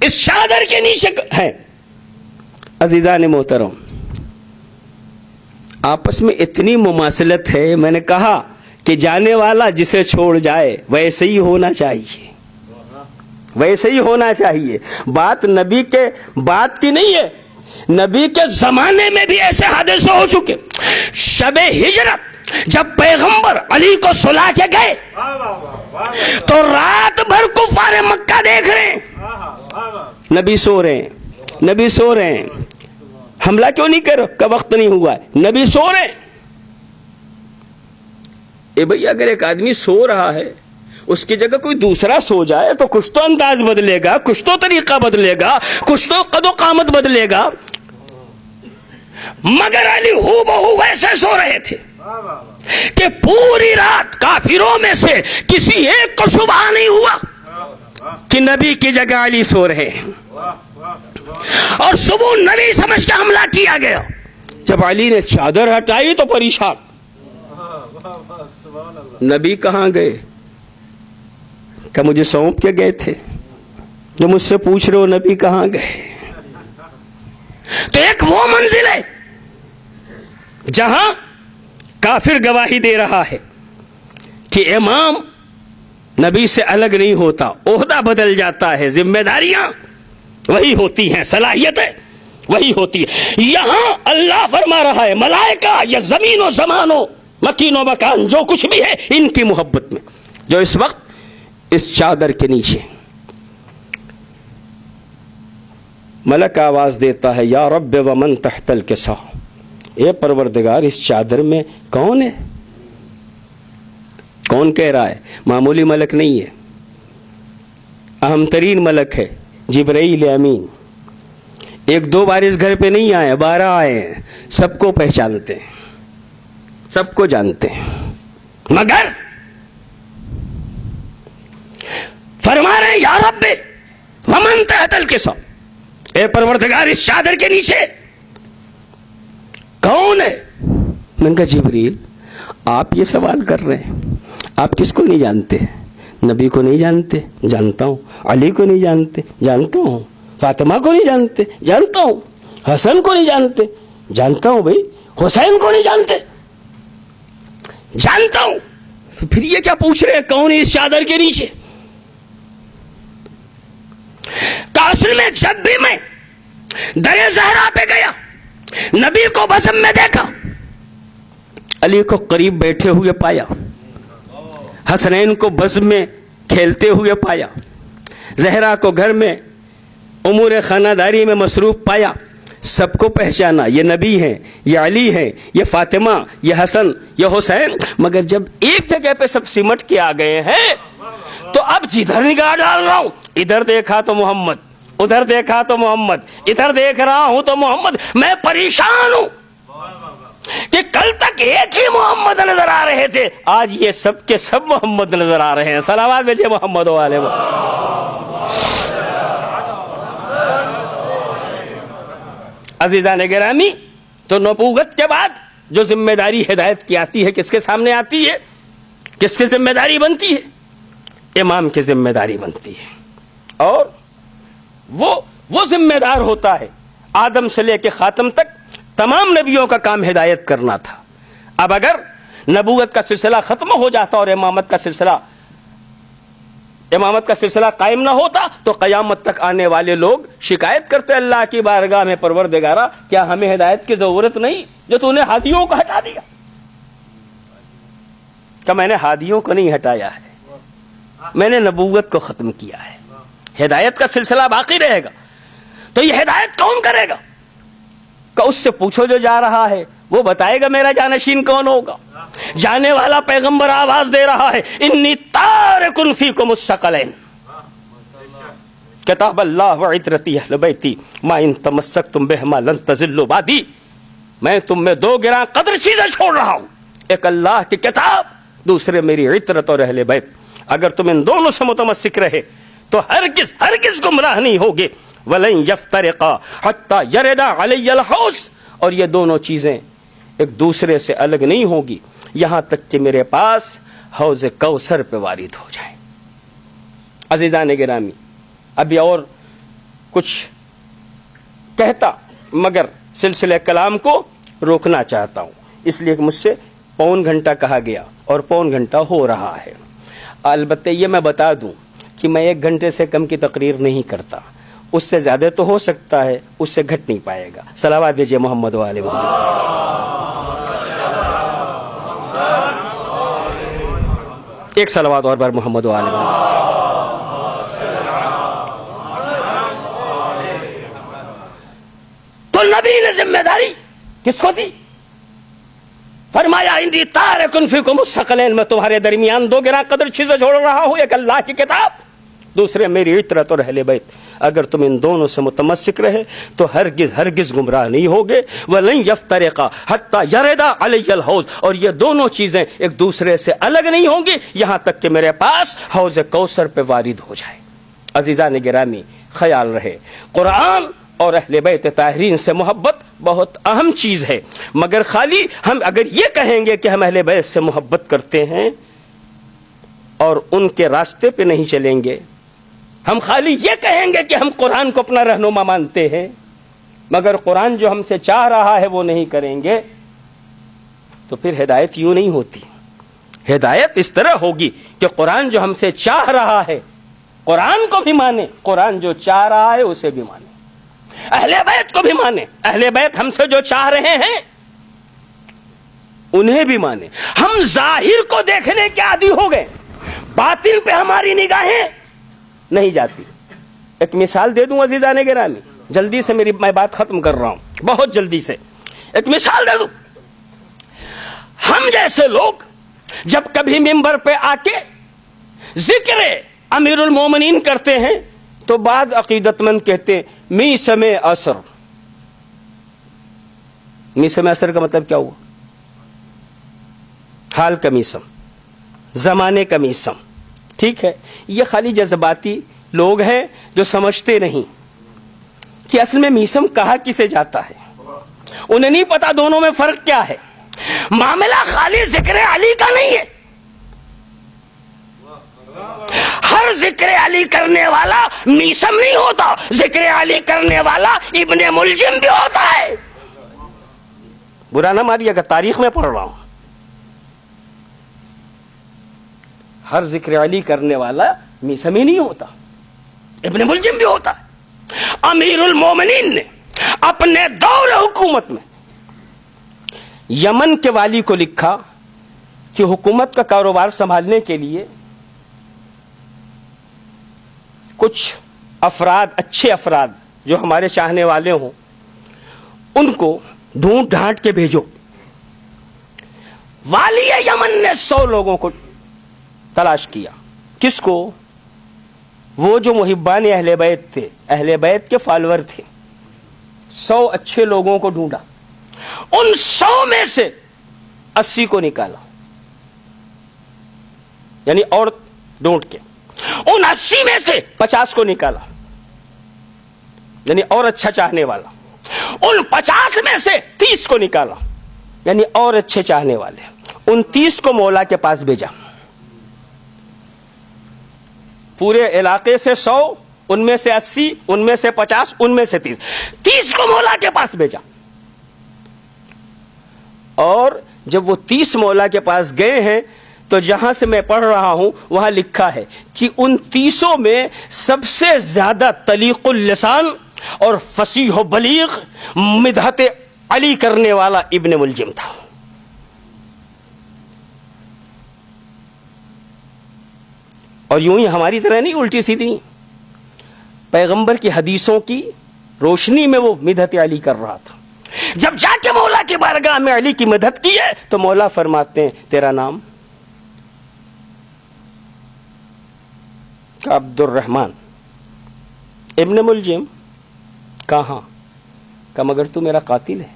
اس چادر کے نیچے ہے. عزیزان محترم، آپس میں اتنی مماثلت ہے. میں نے کہا کہ جانے والا جسے چھوڑ جائے ویسے ہی ہونا چاہیے، ویسے ہی ہونا چاہیے. بات نبی کے بات کی نہیں ہے، نبی کے زمانے میں بھی ایسے حادثے ہو چکے. شب ہجرت جب پیغمبر علی کو سلا کے گئے تو رات بھر کفار مکہ دیکھ رہے ہیں، نبی سو رہے ہیں، نبی سو رہے ہیں، حملہ کیوں نہیں کر کا وقت نہیں ہوا ہے، نبی سو رہے ہیں. اے بھئی اگر ایک آدمی سو رہا ہے اس کی جگہ کوئی دوسرا سو جائے تو کچھ تو انداز بدلے گا، کچھ تو طریقہ بدلے گا، کچھ تو قد و قامت بدلے گا. مگر علی ہو بہو ویسے سو رہے تھے کہ پوری رات کافروں میں سے کسی ایک کو شبہ نہیں ہوا کہ نبی کی جگہ علی سو رہے ہیں. اور صبح نبی سمجھ کے حملہ کیا گیا. جب علی نے چادر ہٹائی تو پریشان، نبی کہاں گئے؟ کہ مجھے سونپ کے گئے تھے، جو مجھ سے پوچھ رہے ہو نبی کہاں گئے؟ تو ایک وہ منزل ہے جہاں کافر گواہی دے رہا ہے کہ امام نبی سے الگ نہیں ہوتا، عہدہ بدل جاتا ہے، ذمہ داریاں وہی ہوتی ہیں، صلاحیتیں وہی ہوتی ہے۔ یہاں اللہ فرما رہا ہے ملائکہ یا زمین و زمان و مکین و مکان جو کچھ بھی ہے ان کی محبت میں، جو اس وقت اس چادر کے نیچے ملک آواز دیتا ہے یا رب ومن تحت الکسا، اے پروردگار اس چادر میں کون ہے؟ کون کہہ رہا ہے؟ معمولی ملک نہیں ہے، اہم ترین ملک ہے جبرائیل امین۔ ایک دو بار اس گھر پہ نہیں آئے، 12 آئے ہیں، سب کو پہچانتے ہیں، سب کو جانتے ہیں، مگر فرما رہے ہیں یا رب ومن تحت الکسا، اے پروردگار اس چادر کے نیچے کون ہے؟ میں نے کہا جبریل آپ یہ سوال کر رہے ہیں، آپ کس کو نہیں جانتے؟ نبی کو نہیں جانتے؟ جانتا ہوں۔ علی کو نہیں جانتے؟ جانتا ہوں۔ فاطمہ کو نہیں جانتے؟ جانتا ہوں۔ حسن کو نہیں جانتے؟ جانتا ہوں بھائی۔ حسین کو نہیں جانتے؟ جانتا ہوں۔ تو پھر یہ کیا پوچھ رہے ہیں کون ہے اس چادر کے نیچے؟ کاصر میں جب بھی میں در زہرا پہ گیا، نبی کو بزم میں دیکھا، علی کو قریب بیٹھے ہوئے پایا، حسنین کو بزم میں کھیلتے ہوئے پایا، زہرا کو گھر میں امور خانہ داری میں مصروف پایا، سب کو پہچانا یہ نبی ہیں، یہ علی ہیں، یہ فاطمہ، یہ حسن، یہ حسین، مگر جب ایک جگہ پہ سب سمٹ کے آ گئے ہیں تو اب جدھر نگاہ ڈال رہا ہوں ادھر دیکھا تو محمد، ادھر دیکھا تو محمد، ادھر دیکھ رہا ہوں تو محمد۔ میں پریشان ہوں کہ کل تک ایک ہی محمد نظر آ رہے تھے، آج یہ سب کے سب محمد نظر آ رہے ہیں۔ صلوات بھیجئے محمد و آلہ محمد۔ عزیزان گرامی، تو نبوت کے بعد جو ذمہ داری ہدایت کی آتی ہے کس کے سامنے آتی ہے؟ کس کی ذمہ داری بنتی ہے؟ امام کی ذمہ داری بنتی ہے، اور وہ ذمہ دار ہوتا ہے۔ آدم سے لے کے خاتم تک تمام نبیوں کا کام ہدایت کرنا تھا۔ اب اگر نبوت کا سلسلہ ختم ہو جاتا اور امامت کا سلسلہ قائم نہ ہوتا تو قیامت تک آنے والے لوگ شکایت کرتے اللہ کی بارگاہ میں، پروردگارا کیا ہمیں ہدایت کی ضرورت نہیں جو تو نے ہادیوں کو ہٹا دیا؟ کہ میں نے ہادیوں کو نہیں ہٹایا ہے، میں نے نبوت کو ختم کیا ہے، ہدایت کا سلسلہ باقی رہے گا۔ تو یہ ہدایت کون کرے گا؟ کہ اس سے پوچھو جو جا رہا ہے، وہ بتائے گا میرا جانشین کون ہوگا۔ جانے والا پیغمبر آواز دے رہا ہے انی تارک فیکم الثقلین، کتاب اللہ وعترتی اہل بیتی ما ان تمسکتم بہما لن تضلوا بعدی، میں تم میں دو گراں قدر چیزیں چھوڑ رہا ہوں، ایک اللہ کی کتاب، دوسرے میری عترت اور اہل بیت۔ اگر تم ان دونوں سے متمسک رہے تو ہرگز گمراہ نہیں ہوگے۔ وَلَن يَفْتَرِقَا حَتَّى يَرِدَ عَلَيَّ الْحَوْض، اور یہ دونوں چیزیں ایک دوسرے سے الگ نہیں ہوگی یہاں تک کہ میرے پاس حوض کوثر پہ وارد ہو جائے۔ عزیزان گرامی، ابھی اور کچھ کہتا مگر سلسلہ کلام کو روکنا چاہتا ہوں، اس لیے کہ مجھ سے پون گھنٹہ کہا گیا اور پون گھنٹہ ہو رہا ہے۔ البتہ یہ میں بتا دوں کہ میں 1 گھنٹے سے کم کی تقریر نہیں کرتا، اس سے زیادہ تو ہو سکتا ہے، اس سے گھٹ نہیں پائے گا۔ صلوات بھیجئے محمد و آلہ محمد۔ ایک صلوات اور بار محمد و آلہ محمد۔ تو نبی نے ذمہ داری کس کو دی؟ فرمایا انی تارک فیکم الثقلین، میں تمہارے درمیان دو گراں قدر چیزیں چھوڑ رہا ہوں، ایک اللہ کی کتاب، دوسرے میری عترت اور اہل بیت۔ اگر تم ان دونوں سے متمسک رہے تو ہرگز گمراہ نہیں ہوگے۔ وَلَن يَفْتَرِقَا حَتَّى يَرِدَ عَلَيَّ الْحَوْض، اور یہ دونوں چیزیں ایک دوسرے سے الگ نہیں ہوں گی یہاں تک کہ میرے پاس حوض کوثر پہ وارد ہو جائے۔ عزیزان گرامی، خیال رہے قرآن اور اہل بیت طاہرین سے محبت بہت اہم چیز ہے، مگر خالی ہم اگر یہ کہیں گے کہ ہم اہل بیت سے محبت کرتے ہیں اور ان کے راستے پہ نہیں چلیں گے، ہم خالی یہ کہیں گے کہ ہم قرآن کو اپنا رہنما مانتے ہیں مگر قرآن جو ہم سے چاہ رہا ہے وہ نہیں کریں گے، تو پھر ہدایت یوں نہیں ہوتی. ہدایت اس طرح ہوگی کہ قرآن جو ہم سے چاہ رہا ہے قرآن کو بھی مانے, قرآن جو چاہ رہا ہے اسے بھی مانے, اہل بیت کو بھی مانے, اہل بیت ہم سے جو چاہ رہے ہیں انہیں بھی مانے. ہم ظاہر کو دیکھنے کے عادی ہو گئے, باطن پہ ہماری نگاہیں نہیں جاتی. ایک مثال دے دوں عزیزان گرامی, جلدی سے میں بات ختم کر رہا ہوں, بہت جلدی سے ایک مثال دے دوں. ہم جیسے لوگ جب کبھی ممبر پہ آ کے ذکر امیر المومنین کرتے ہیں تو بعض عقیدت مند کہتے ہیں میسم اثر. میسم اثر کا مطلب کیا ہوا؟ حال کا میسم, زمانے کا میسم. ٹھیک ہے, یہ خالی جذباتی لوگ ہیں جو سمجھتے نہیں کہ اصل میں میسم کہا کسے جاتا ہے, انہیں نہیں پتا دونوں میں فرق کیا ہے. معاملہ خالی ذکر علی کا نہیں ہے, ہر ذکر علی کرنے والا میسم نہیں ہوتا, ذکر علی کرنے والا ابن ملجم بھی ہوتا ہے. برا نہ مانیے گا, تاریخ میں پڑھ رہا ہوں. ہر ذکر علی کرنے والا میسم ہی نہیں ہوتا, ابن ملجم بھی ہوتا ہے. امیر المومنین نے اپنے دور حکومت میں یمن کے والی کو لکھا کہ حکومت کا کاروبار سنبھالنے کے لیے کچھ افراد, اچھے افراد جو ہمارے چاہنے والے ہوں, ان کو ڈھونڈ ڈھانٹ کے بھیجو. والی یمن نے 100 لوگوں کو تلاش کیا. کس کو؟ وہ جو محبان اہل بیت تھے, اہل بیت کے فالوور تھے. 100 اچھے لوگوں کو ڈھونڈا, ان 100 میں سے 80 کو نکالا, یعنی اور ڈھونڈ کے. ان 80 میں سے 50 کو نکالا, یعنی اور اچھا چاہنے والا. ان 50 میں سے 30 کو نکالا, یعنی اور اچھے چاہنے والے. ان 30 کو مولا کے پاس بھیجا. پورے علاقے سے 100, ان میں سے 80, ان میں سے 50, ان میں سے 30 کو مولا کے پاس بھیجا. اور جب وہ 30 مولا کے پاس گئے ہیں تو جہاں سے میں پڑھ رہا ہوں وہاں لکھا ہے کہ ان 30 میں سب سے زیادہ طلیق اللسان اور فصیح و بلیغ مدحت علی کرنے والا ابن ملجم تھا. اور یوں ہی ہماری طرح نہیں الٹی سیدھی, پیغمبر کی حدیثوں کی روشنی میں وہ مدحت علی کر رہا تھا. جب جا کے مولا کی بارگاہ میں علی کی مدد کی ہے تو مولا فرماتے ہیں تیرا نام؟ عبد الرحمن. ابن ملجم. کہاں؟ کہ مگر تو میرا قاتل ہے.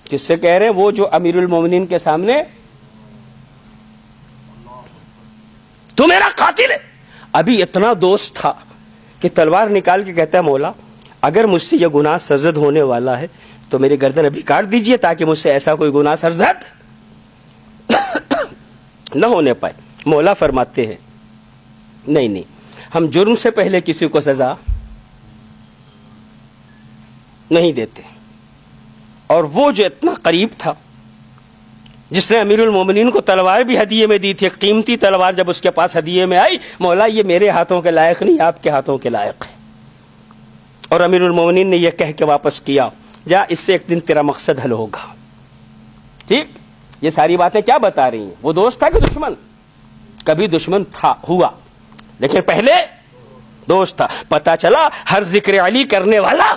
کس سے کہہ رہے ہیں؟ وہ جو امیر المومنین کے سامنے تو میرا قاتل ہے. ابھی اتنا دوست تھا کہ تلوار نکال کے کہتا ہے مولا اگر مجھ سے یہ گناہ سرزد ہونے والا ہے تو میری گردن ابھی کاٹ دیجئے تاکہ مجھ سے ایسا کوئی گناہ سرزد نہ ہونے پائے. مولا فرماتے ہیں نہیں, ہم جرم سے پہلے کسی کو سزا نہیں دیتے. اور وہ جو اتنا قریب تھا, جس نے امیر المومنین کو تلوار بھی ہدیے میں دی تھی, قیمتی تلوار جب اس کے پاس ہدیے میں آئی, مولا یہ میرے ہاتھوں کے لائق نہیں, آپ کے ہاتھوں کے لائق ہے. اور امیر المومنین نے یہ کہہ کے واپس کیا جا, اس سے ایک دن تیرا مقصد حل ہوگا. ٹھیک, یہ ساری باتیں کیا بتا رہی ہیں؟ وہ دوست تھا کہ دشمن؟ کبھی دشمن تھا, ہوا, لیکن پہلے دوست تھا. پتا چلا ہر ذکر علی کرنے والا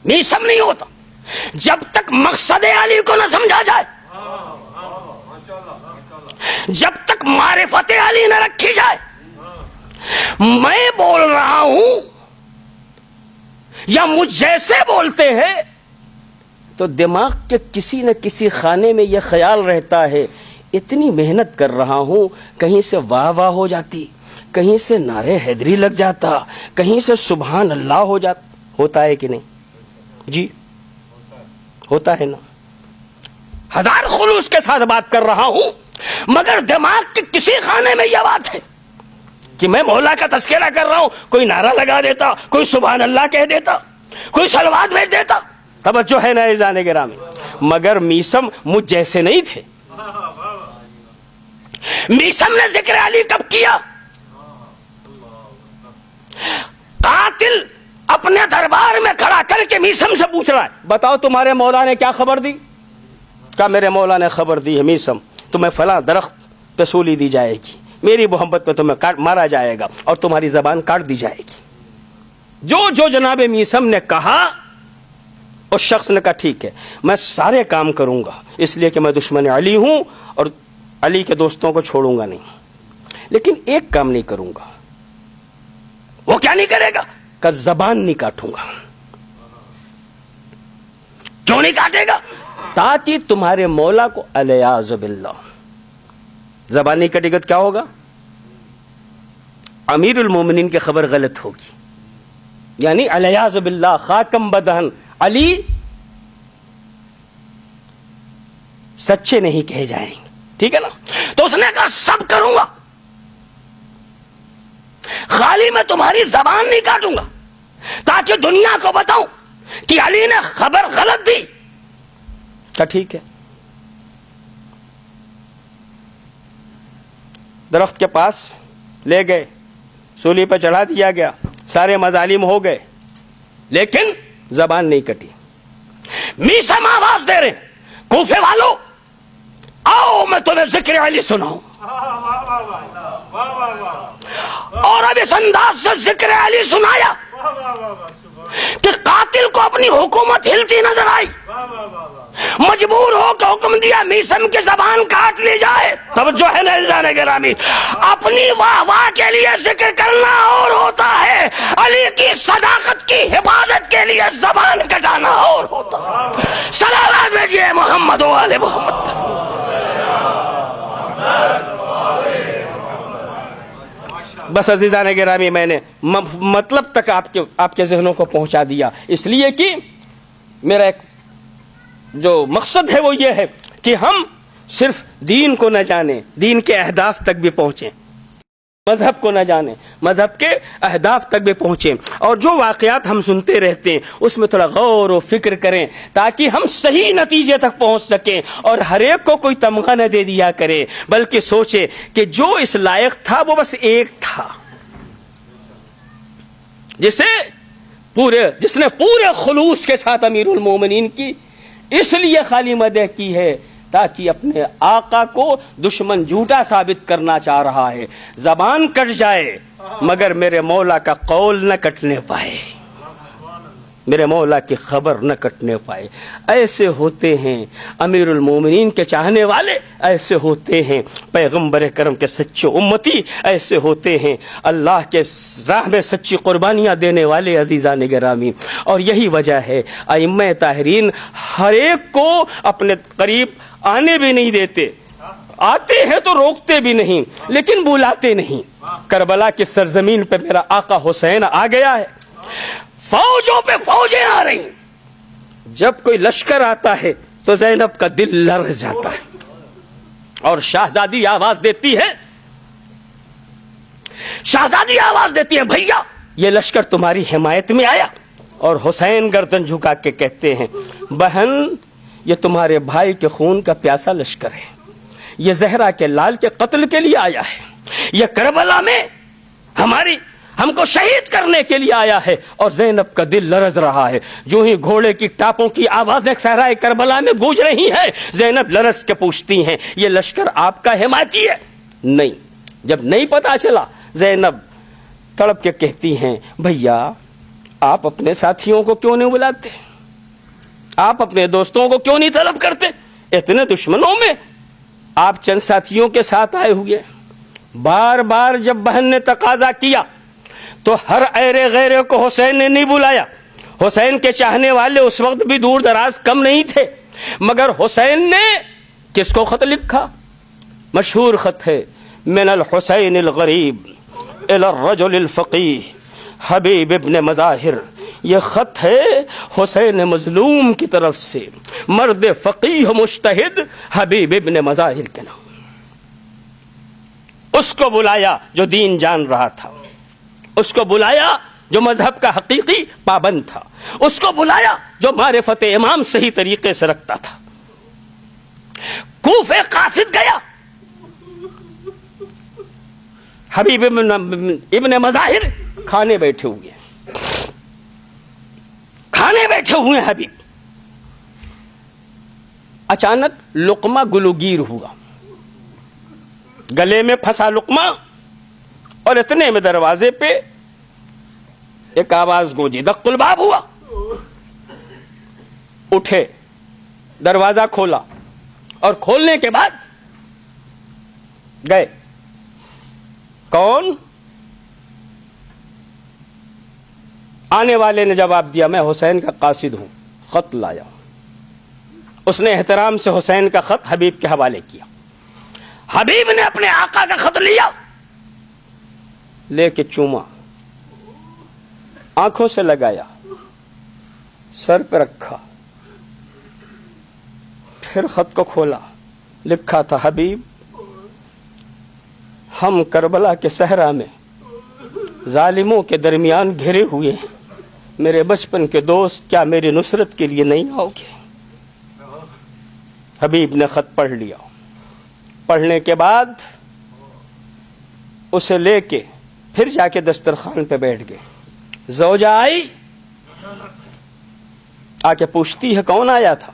میسم نہیں ہوتا جب تک مقصد علی کو نہ سمجھا جائے, جب تک معرفت علی نہ رکھی جائے. میں بول رہا ہوں یا مجھ جیسے بولتے ہیں تو دماغ کے کسی نہ کسی خانے میں یہ خیال رہتا ہے اتنی محنت کر رہا ہوں, کہیں سے واہ واہ ہو جاتی, کہیں سے نعرے حیدری لگ جاتا, کہیں سے سبحان اللہ ہو جاتا. ہوتا ہے کہ نہیں جی؟ ہوتا ہے نا. ہزار خلوص کے ساتھ بات کر رہا ہوں مگر دماغ کے کسی خانے میں یہ بات ہے کہ میں مولا کا تذکرہ کر رہا ہوں, کوئی نعرہ لگا دیتا, کوئی سبحان اللہ کہہ دیتا, کوئی صلوات بھیج دیتا. توجہ ہے نا عزیزان گرامی؟ مگر میسم مجھ جیسے نہیں تھے. میسم نے ذکر علی کب کیا؟ قاتل اپنے دربار میں کھڑا کر کے میسم سے پوچھ رہا ہے بتاؤ تمہارے مولا نے کیا خبر دی؟ کہا میرے مولا نے خبر دی ہے میسم تمہیں فلاں درخت پہ سولی دی جائے گی, میری محبت پہ تمہیں مارا جائے گا اور تمہاری زبان کاٹ دی جائے گی. جو جناب میسم نے کہا اس شخص نے کہا ٹھیک ہے میں سارے کام کروں گا اس لیے کہ میں دشمن علی ہوں اور علی کے دوستوں کو چھوڑوں گا نہیں, لیکن ایک کام نہیں کروں گا. وہ کیا نہیں کرے گا؟ کہ زبان نہیں کاٹوں گا. کیوں نہیں کاٹے گا؟ تاکہ تمہارے مولا کو الیاذ باللہ زبان نہیں کٹے گا تو کیا ہوگا؟ امیر المومنین کی خبر غلط ہوگی, یعنی الیاذ باللہ خاکم بدہن علی سچے نہیں کہے جائیں گے. ٹھیک ہے نا؟ تو اس نے کہا سب کروں گا, خالی میں تمہاری زبان نہیں کاٹوں گا تاکہ دنیا کو بتاؤں کہ علی نے خبر غلط دی. کہا ٹھیک ہے. درخت کے پاس لے گئے, سولی پہ چڑھا دیا گیا, سارے مظالم ہو گئے, لیکن زبان نہیں کٹی. میسم آواز دے رہے کوفے والو آؤ میں تمہیں ذکر علی سناؤں. اور اب اس انداز سے ذکر علی سنایا کہ قاتل کو اپنی حکومت ہلتی نظر آئی, مجبور ہو کے حکم دیا میسم کی زبان کاٹ لی جائے. تب جو ہے نظران گرامی اپنی واہ واہ کے لیے ذکر کرنا اور ہوتا ہے, علی کی صداقت کی حفاظت کے لیے زبان کٹانا اور ہوتا ہے. صلوات بھیجیے محمد و آل محمد. بس عزیزان گرامی میں نے مطلب تک آپ کے ذہنوں کو پہنچا دیا, اس لیے کہ میرا ایک جو مقصد ہے وہ یہ ہے کہ ہم صرف دین کو نہ جانیں, دین کے اہداف تک بھی پہنچیں, مذہب کو نہ جانیں, مذہب کے اہداف تک بھی پہنچیں, اور جو واقعات ہم سنتے رہتے ہیں اس میں تھوڑا غور و فکر کریں تاکہ ہم صحیح نتیجے تک پہنچ سکیں, اور ہر ایک کو کوئی تمغہ نہ دے دیا کرے بلکہ سوچے کہ جو اس لائق تھا وہ بس ایک تھا جس نے پورے خلوص کے ساتھ امیر المومنین کی اس لیے خالی مدح کی ہے تاکہ اپنے آقا کو دشمن جھوٹا ثابت کرنا چاہ رہا ہے. زبان کٹ جائے مگر میرے مولا کا قول نہ کٹنے پائے, میرے مولا کی خبر نہ کٹنے پائے. ایسے ہوتے ہیں امیر المومنین کے چاہنے والے, ایسے ہوتے ہیں پیغمبر کرم کے سچے امتی, ایسے ہوتے ہیں اللہ کے راہ میں سچی قربانیاں دینے والے عزیزان گرامی. اور یہی وجہ ہے ائمہ طاہرین ہر ایک کو اپنے قریب آنے بھی نہیں دیتے, آتے ہیں تو روکتے بھی نہیں لیکن بلاتے نہیں. کربلا کی سرزمین پہ میرا آقا حسین آ گیا ہے, فوجوں پہ فوجیں آ رہی, جب کوئی لشکر آتا ہے تو زینب کا دل لرز جاتا ہے اور شہزادی آواز دیتی ہے بھیا یہ لشکر تمہاری حمایت میں آیا. اور حسین گردن جھکا کے کہتے ہیں بہن یہ تمہارے بھائی کے خون کا پیاسا لشکر ہے, یہ زہرا کے لال کے قتل کے لیے آیا ہے, یہ کربلا میں ہم کو شہید کرنے کے لیے آیا ہے. اور زینب کا دل لرز رہا ہے. جو ہی گھوڑے کی ٹاپوں کی آوازیں صحرائے کربلا میں گونج رہی ہیں, زینب لرز کے پوچھتی ہیں یہ لشکر آپ کا حمایتی ہے؟ نہیں. جب نہیں پتا چلا زینب تڑپ کے کہتی ہیں بھیا آپ اپنے ساتھیوں کو کیوں نہیں بلاتے, آپ اپنے دوستوں کو کیوں نہیں طلب کرتے؟ اتنے دشمنوں میں آپ چند ساتھیوں کے ساتھ آئے ہوئے. بار بار جب بہن نے تقاضا کیا تو ہر ایرے غیرے کو حسین نے نہیں بلایا. حسین کے چاہنے والے اس وقت بھی دور دراز کم نہیں تھے, مگر حسین نے کس کو خط لکھا؟ مشہور خط ہے من الحسین الغریب الى الرجل الفقیہ حبیب ابن مظاہر. یہ خط ہے حسین مظلوم کی طرف سے مرد فقیہ مجتہد حبیب ابن مظاہر کے نام. اس کو بلایا جو دین جان رہا تھا, اس کو بلایا جو مذہب کا حقیقی پابند تھا, اس کو بلایا جو معرفت امام صحیح طریقے سے رکھتا تھا. کوفے قاصد گیا، حبیب ابن مظاہر کھانے بیٹھے ہوئے، حبیب اچانک لقمہ گلوگیر ہوا، گلے میں پھنسا لقمہ، اور اتنے میں دروازے پہ ایک آواز گونجی، دق الباب ہوا۔ اٹھے، دروازہ کھولا، اور کھولنے کے بعد گئے۔ کون؟ آنے والے نے جواب دیا، میں حسین کا قاصد ہوں، خط لایا۔ اس نے احترام سے حسین کا خط حبیب کے حوالے کیا۔ حبیب نے اپنے آقا کا خط لیا، لے کے چوما، آنکھوں سے لگایا، سر پہ رکھا، پھر خط کو کھولا، لکھا تھا، حبیب، ہم کربلا کے صحرا میں ظالموں کے درمیان گھرے ہوئے ہیں، میرے بچپن کے دوست، کیا میری نصرت کے لیے نہیں آؤ گے؟ حبیب نے خط پڑھ لیا، پڑھنے کے بعد اسے لے کے پھر جا کے دسترخوان پہ بیٹھ گئے۔ زوجہ آئی، آ کے پوچھتی ہے، کون آیا تھا؟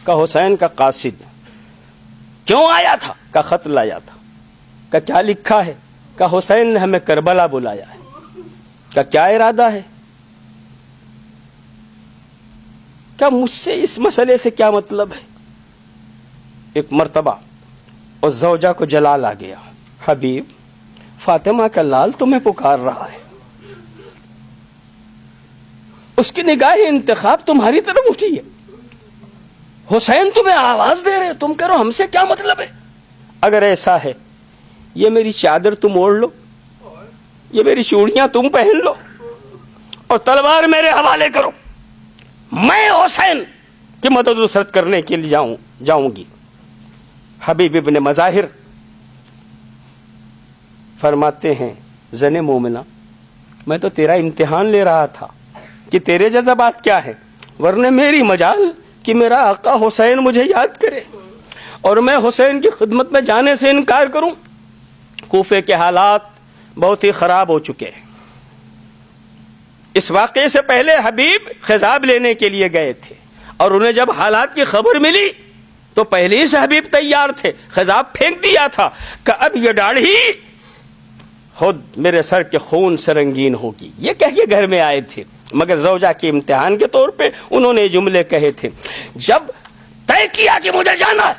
کہ حسین کا قاصد۔ کیوں آیا تھا؟ کہ خط لایا تھا۔ کہ کیا لکھا ہے؟ کہ حسین نے ہمیں کربلا بلایا ہے۔ کہ کیا ارادہ ہے؟ کہ مجھ سے اس مسئلے سے کیا مطلب ہے؟ ایک مرتبہ اس زوجہ کو جلال آ گیا، حبیب، فاطمہ کا لال تمہیں پکار رہا ہے، اس کی نگاہ انتخاب تمہاری طرف اٹھی ہے، حسین تمہیں آواز دے رہے، تم کہہ رہو ہم سے کیا مطلب ہے؟ اگر ایسا ہے، یہ میری چادر تم اوڑھ لو، یہ میری چوڑیاں تم پہن لو، اور تلوار میرے حوالے کرو، میں حسین کی مدد نصرت کرنے کے لیے جاؤں گی۔ حبیب ابن مظاہر فرماتے ہیں، زن مومنہ، میں تو تیرا امتحان لے رہا تھا کہ تیرے جذبات کیا ہیں، ورنہ میری مجال کہ میرا آقا حسین مجھے یاد کرے اور میں حسین کی خدمت میں جانے سے انکار کروں۔ کوفے کے حالات بہت ہی خراب ہو چکے ہیں۔ اس واقعے سے پہلے حبیب خضاب لینے کے لیے گئے تھے، اور انہیں جب حالات کی خبر ملی تو پہلے ہی سے حبیب تیار تھے، خضاب پھینک دیا تھا کہ اب یہ داڑھی خود میرے سر کے خون سے رنگین ہوگی، یہ کہہ کے گھر میں آئے تھے، مگر زوجہ کے امتحان کے طور پہ انہوں نے جملے کہے تھے۔ جب طے کیا کہ مجھے جانا ہے،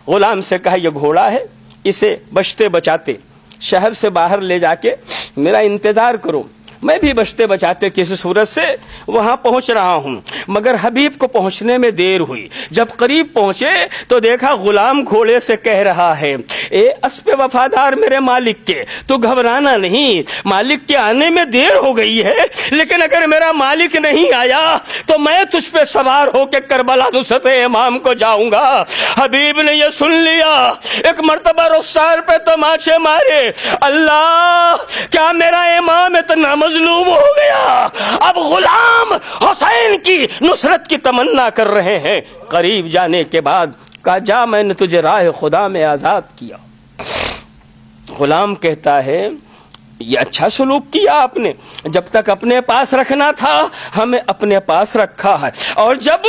غلام سے کہا یہ گھوڑا ہے، اسے بچتے بچاتے شہر سے باہر لے جا کے میرا انتظار کرو، میں بھی بچتے بچاتے کسی صورت سے وہاں پہنچ رہا ہوں۔ مگر حبیب کو پہنچنے میں دیر ہوئی، جب قریب پہنچے تو دیکھا غلام گھوڑے سے کہہ رہا ہے، اے اسب وفادار میرے مالک کے، تو گھبرانا نہیں، مالک کے آنے میں دیر ہو گئی ہے، لیکن اگر میرا مالک نہیں آیا تو میں تجھ پہ سوار ہو کے کربلا نصرت امام کو جاؤں گا۔ حبیب نے یہ سن لیا، ایک مرتبہ رخسار پہ تماچے مارے، اللہ، کیا میرا امام اتنا مظلوم ہو گیا، اب غلام حسین کی نصرت کی تمنا کر رہے ہیں۔ قریب جانے کے بعد کہا، جا، میں نے تجھے راہ خدا میں آزاد کیا۔ غلام کہتا ہے، یہ اچھا سلوک کیا آپ نے، جب تک اپنے پاس رکھنا تھا ہمیں اپنے پاس رکھا ہے، اور جب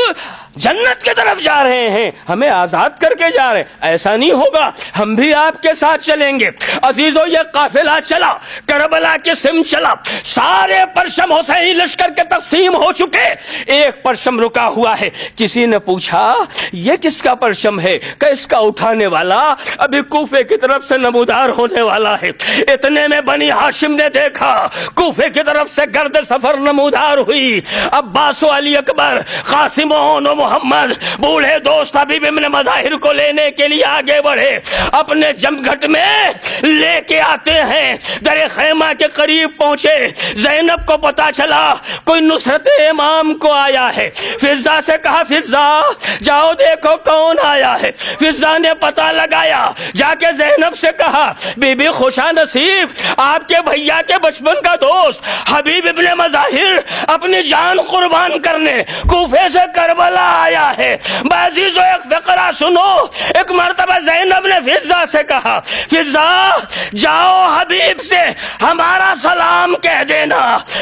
جنت کی طرف جا رہے ہیں ہمیں آزاد کر کے جا رہے ہیں، ایسا نہیں ہوگا، ہم بھی آپ کے ساتھ چلیں گے۔ عزیزو، یہ قافلہ چلا، کربلا کے سمت چلا، سارے پرچم حسینی لشکر کے تقسیم ہو چکے، ایک پرچم رکا ہوا ہے۔ کسی نے پوچھا یہ کس کا پرچم ہے؟ کہ اس کا اٹھانے والا ابھی کوفے کی طرف سے نمودار ہونے والا ہے۔ اتنے میں بنی ہاشم نے دیکھا، کوفے کی طرف سے گرد سفر نمودار ہوئی، عباس و علی اکبر، قاسم و محمد، بوڑھے دوست حبیب ابن مظاہر کو لینے کے لیے آگے بڑھے، اپنے جمگھٹ میں لے کے آتے ہیں۔ در خیمہ کے قریب پہنچے، زینب کو پتا چلا کوئی نصرت امام کو آیا ہے۔ فضہ سے کہا، فضہ جاؤ دیکھو کون آیا ہے۔ فضہ نے پتا لگایا، جا کے زینب سے کہا، بی بی خوشا نصیب، آپ کے بھیا کے بچپن کا دوست حبیب ابن مظاہر اپنی جان قربان کرنے کوفے سے کربلا آیا ہے، بعزیزو ایک فقرہ سنو. ایک مرتبہ زینب نے فضہ سے کہا فضہ جاؤ حبیب سے ہمارا سلام کہہ دینا.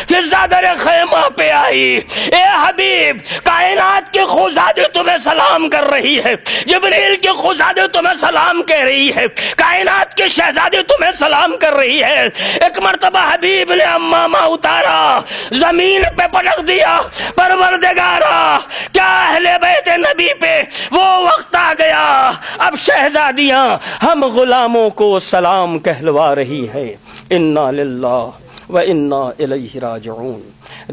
فضہ در خیمہ پہ آئی. اے حبیب کائنات کی خزادی تمہیں سلام کر رہی ہے, جبریل کی خزادی تمہیں سلام کہہ رہی ہے, کائنات کی شہزادی تمہیں سلام کر رہی ہے. ایک مرتبہ حبیب نے امامہ اتارا, زمین پہ پٹک دیا. پروردگارا کیا اہل بیت نبی پہ وہ وقت آ گیا, اب شہزادیاں ہم غلاموں کو سلام کہلوا رہی ہے. انا للہ و انا الیہ راجعون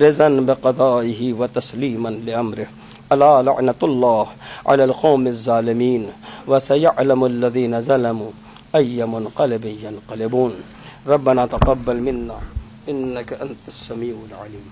رضاً بقضائہ و تسلیما لامرہ. الا لعنۃ اللہ علی القوم الظالمین وسیعلم الذین ظلموا ای منقلب ینقلبون. ربنا تقبل منا انک انت السمیع العلیم.